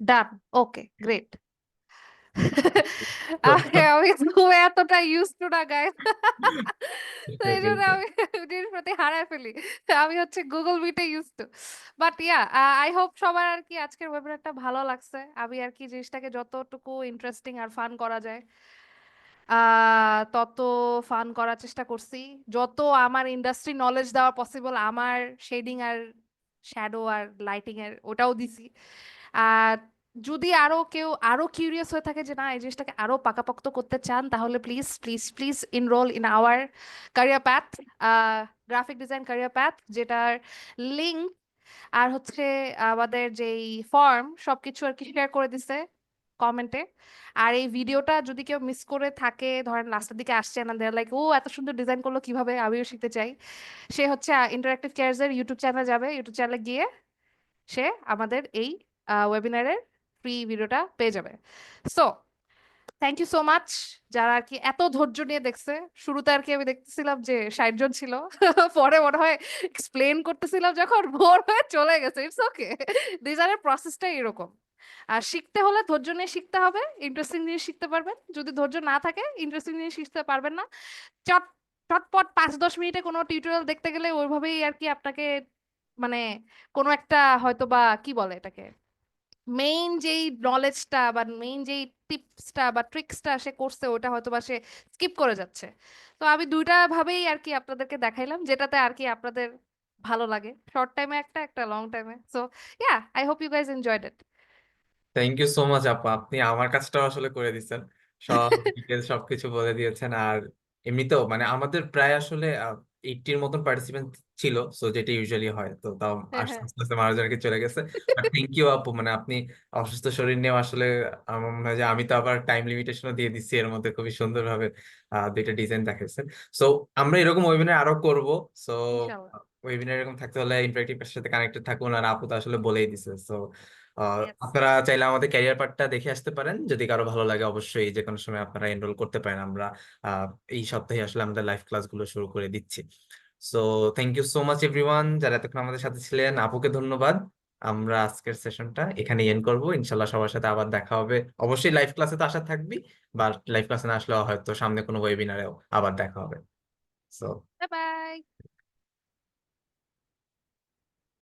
ডান। ওকে, গ্রেট। আমি জুমে এতটা ইউজ টু না গাইস, তো এই জন্য আমি জিনিসপাতি হারায় ফেলি। আমি হচ্ছে গুগল মিটে use to. But yeah, I hope সবার আর কি আজকের ওয়েবিনারটা ভালো লাগছে। আমি আর কি জিনিসটাকে যতটুকু ইন্টারেস্টিং আর ফান করা যায় তত ফান করার চেষ্টা করছি। যত আমার ইন্ডাস্ট্রি নলেজ দেওয়া পসিবল, আমার শেডিং আর শ্যাডো আর লাইটিং এর ওটাও দিছি। আর যদি আরো কেউ আরো কিউরিয়াস হয়ে থাকে যে না এই জিনিসটাকে আরো পাকাপোক্ত করতে চান, তাহলে please please please enroll in our career path, graphic design career path, যেটার লিঙ্ক আর হচ্ছে আমাদের যেই ফর্ম সবকিছু আর কি শেয়ার করে দিছে কমেন্টে। আর এই ভিডিওটা যদি কেউ মিস করে থাকে, ধরেন লাস্টের দিকে আসছে না, দেয়ার লাইক ও এত সুন্দর ডিজাইন করলো কিভাবে, আমিও শিখতে চাই, সে হচ্ছে ইন্টারঅ্যাক্টিভ কেয়ারস এর ইউটিউব চ্যানেলে যাবে, ইউটিউব চ্যানেলে গিয়ে সে আমাদের এই ওয়েবিনারের ফ্রি ভিডিওটা পেয়ে যাবে। So thank you so much যারা আর কি এত ধৈর্য নিয়ে দেখছে। শুরুতে আর কি আমি দেখতেছিলাম যে 60 জন ছিল, পরে মনে হয় এক্সপ্লেন করতেছিলাম যখন বোর হয়ে চলে গেছে। ইটস ওকে, ডিজাইনের প্রসেসটা এরকম। আর শিখতে হলে ধৈর্য নিয়ে শিখতে হবে, ইন্টারেস্টিং জিনিস শিখতে পারবেন। যদি ধৈর্য না থাকে ইন্টারেস্টিং জিনিস শিখতে পারবেন না। চট চটপট 5-10 মিনিটে কোনো টিউটোরিয়াল দেখতে গেলে ওইভাবেই আর কি আপনাকে মানে কোনো একটা হয়তো বা কি বলে এটাকে মেইন যেই নলেজটা বা মেইন যেই টিপসটা বা ট্রিক্সটা সে করছে ওটা হয়তো বা সে স্কিপ করে যাচ্ছে। তো আমি দুইটা ভাবেই আর কি আপনাদেরকে দেখাইলাম, যেটাতে আর কি আপনাদের ভালো লাগে, শর্ট টাইমে একটা একটা লং টাইমে। So yeah, I hope you guys enjoyed it. Thank you so much আপু, আপনি আমার কাজটাও আসলে করে দিচ্ছেন, সব ডিটেলস সবকিছু বলে দিয়েছেন। আর এমনিতেও মানে আমাদের প্রায় আসলে 80-র মতন পার্টিসিপেন্ট ছিল, সো যেটা ইউজুয়ালি হয়, তো তাও হ্যাঁ, আস্তে হ্যাঁ। আস্তে আস্তে মানুষজনকে চলে গেছে। বাট থ্যাংক ইউ আপু, মানে আপনি অসুস্থ শরীর নিয়েও আসলে আমার মনে হয় যে আমি তো আবার টাইম লিমিটেশনও দিয়ে দিচ্ছি, এর মধ্যে খুবই সুন্দরভাবে দুইটা ডিজাইন দেখাইছেন। সো আমরা এরকম ওয়েবিনার আরো করব। সো ইনশাল্লাহ। ওয়েবিনার এরকম থাকতে হলে ইন্টারেক্টিভ এর সাথে কানেক্টেড থাকুন, আর আপু তো আসলে বলেই দিছে। So yes. আপনারা চাইলে আমাদের ক্যারিয়ার পার্টটা দেখে আসতে পারেন, যদি কারো ভালো লাগে অবশ্যই যে কোনো সময় আপনারা এনরোল করতে পারেন। আমরা এই সপ্তাহে আসলে আমাদের লাইভ ক্লাসগুলো শুরু করে দিচ্ছি। So thank you so much everyone যারা এতক্ষণ আমাদের সাথে ছিলেন। আপুকে ধন্যবাদ। আমরা আজকের সেশনটা এখানে এন্ড করবো, ইনশাল্লাহ সবার সাথে আবার দেখা হবে। অবশ্যই লাইভ ক্লাসে তো আসা থাকবি, বা লাইভ ক্লাসে না আসলেও হয়তো সামনে কোনো ওয়েবিনারেও আবার দেখা হবে। So bye bye.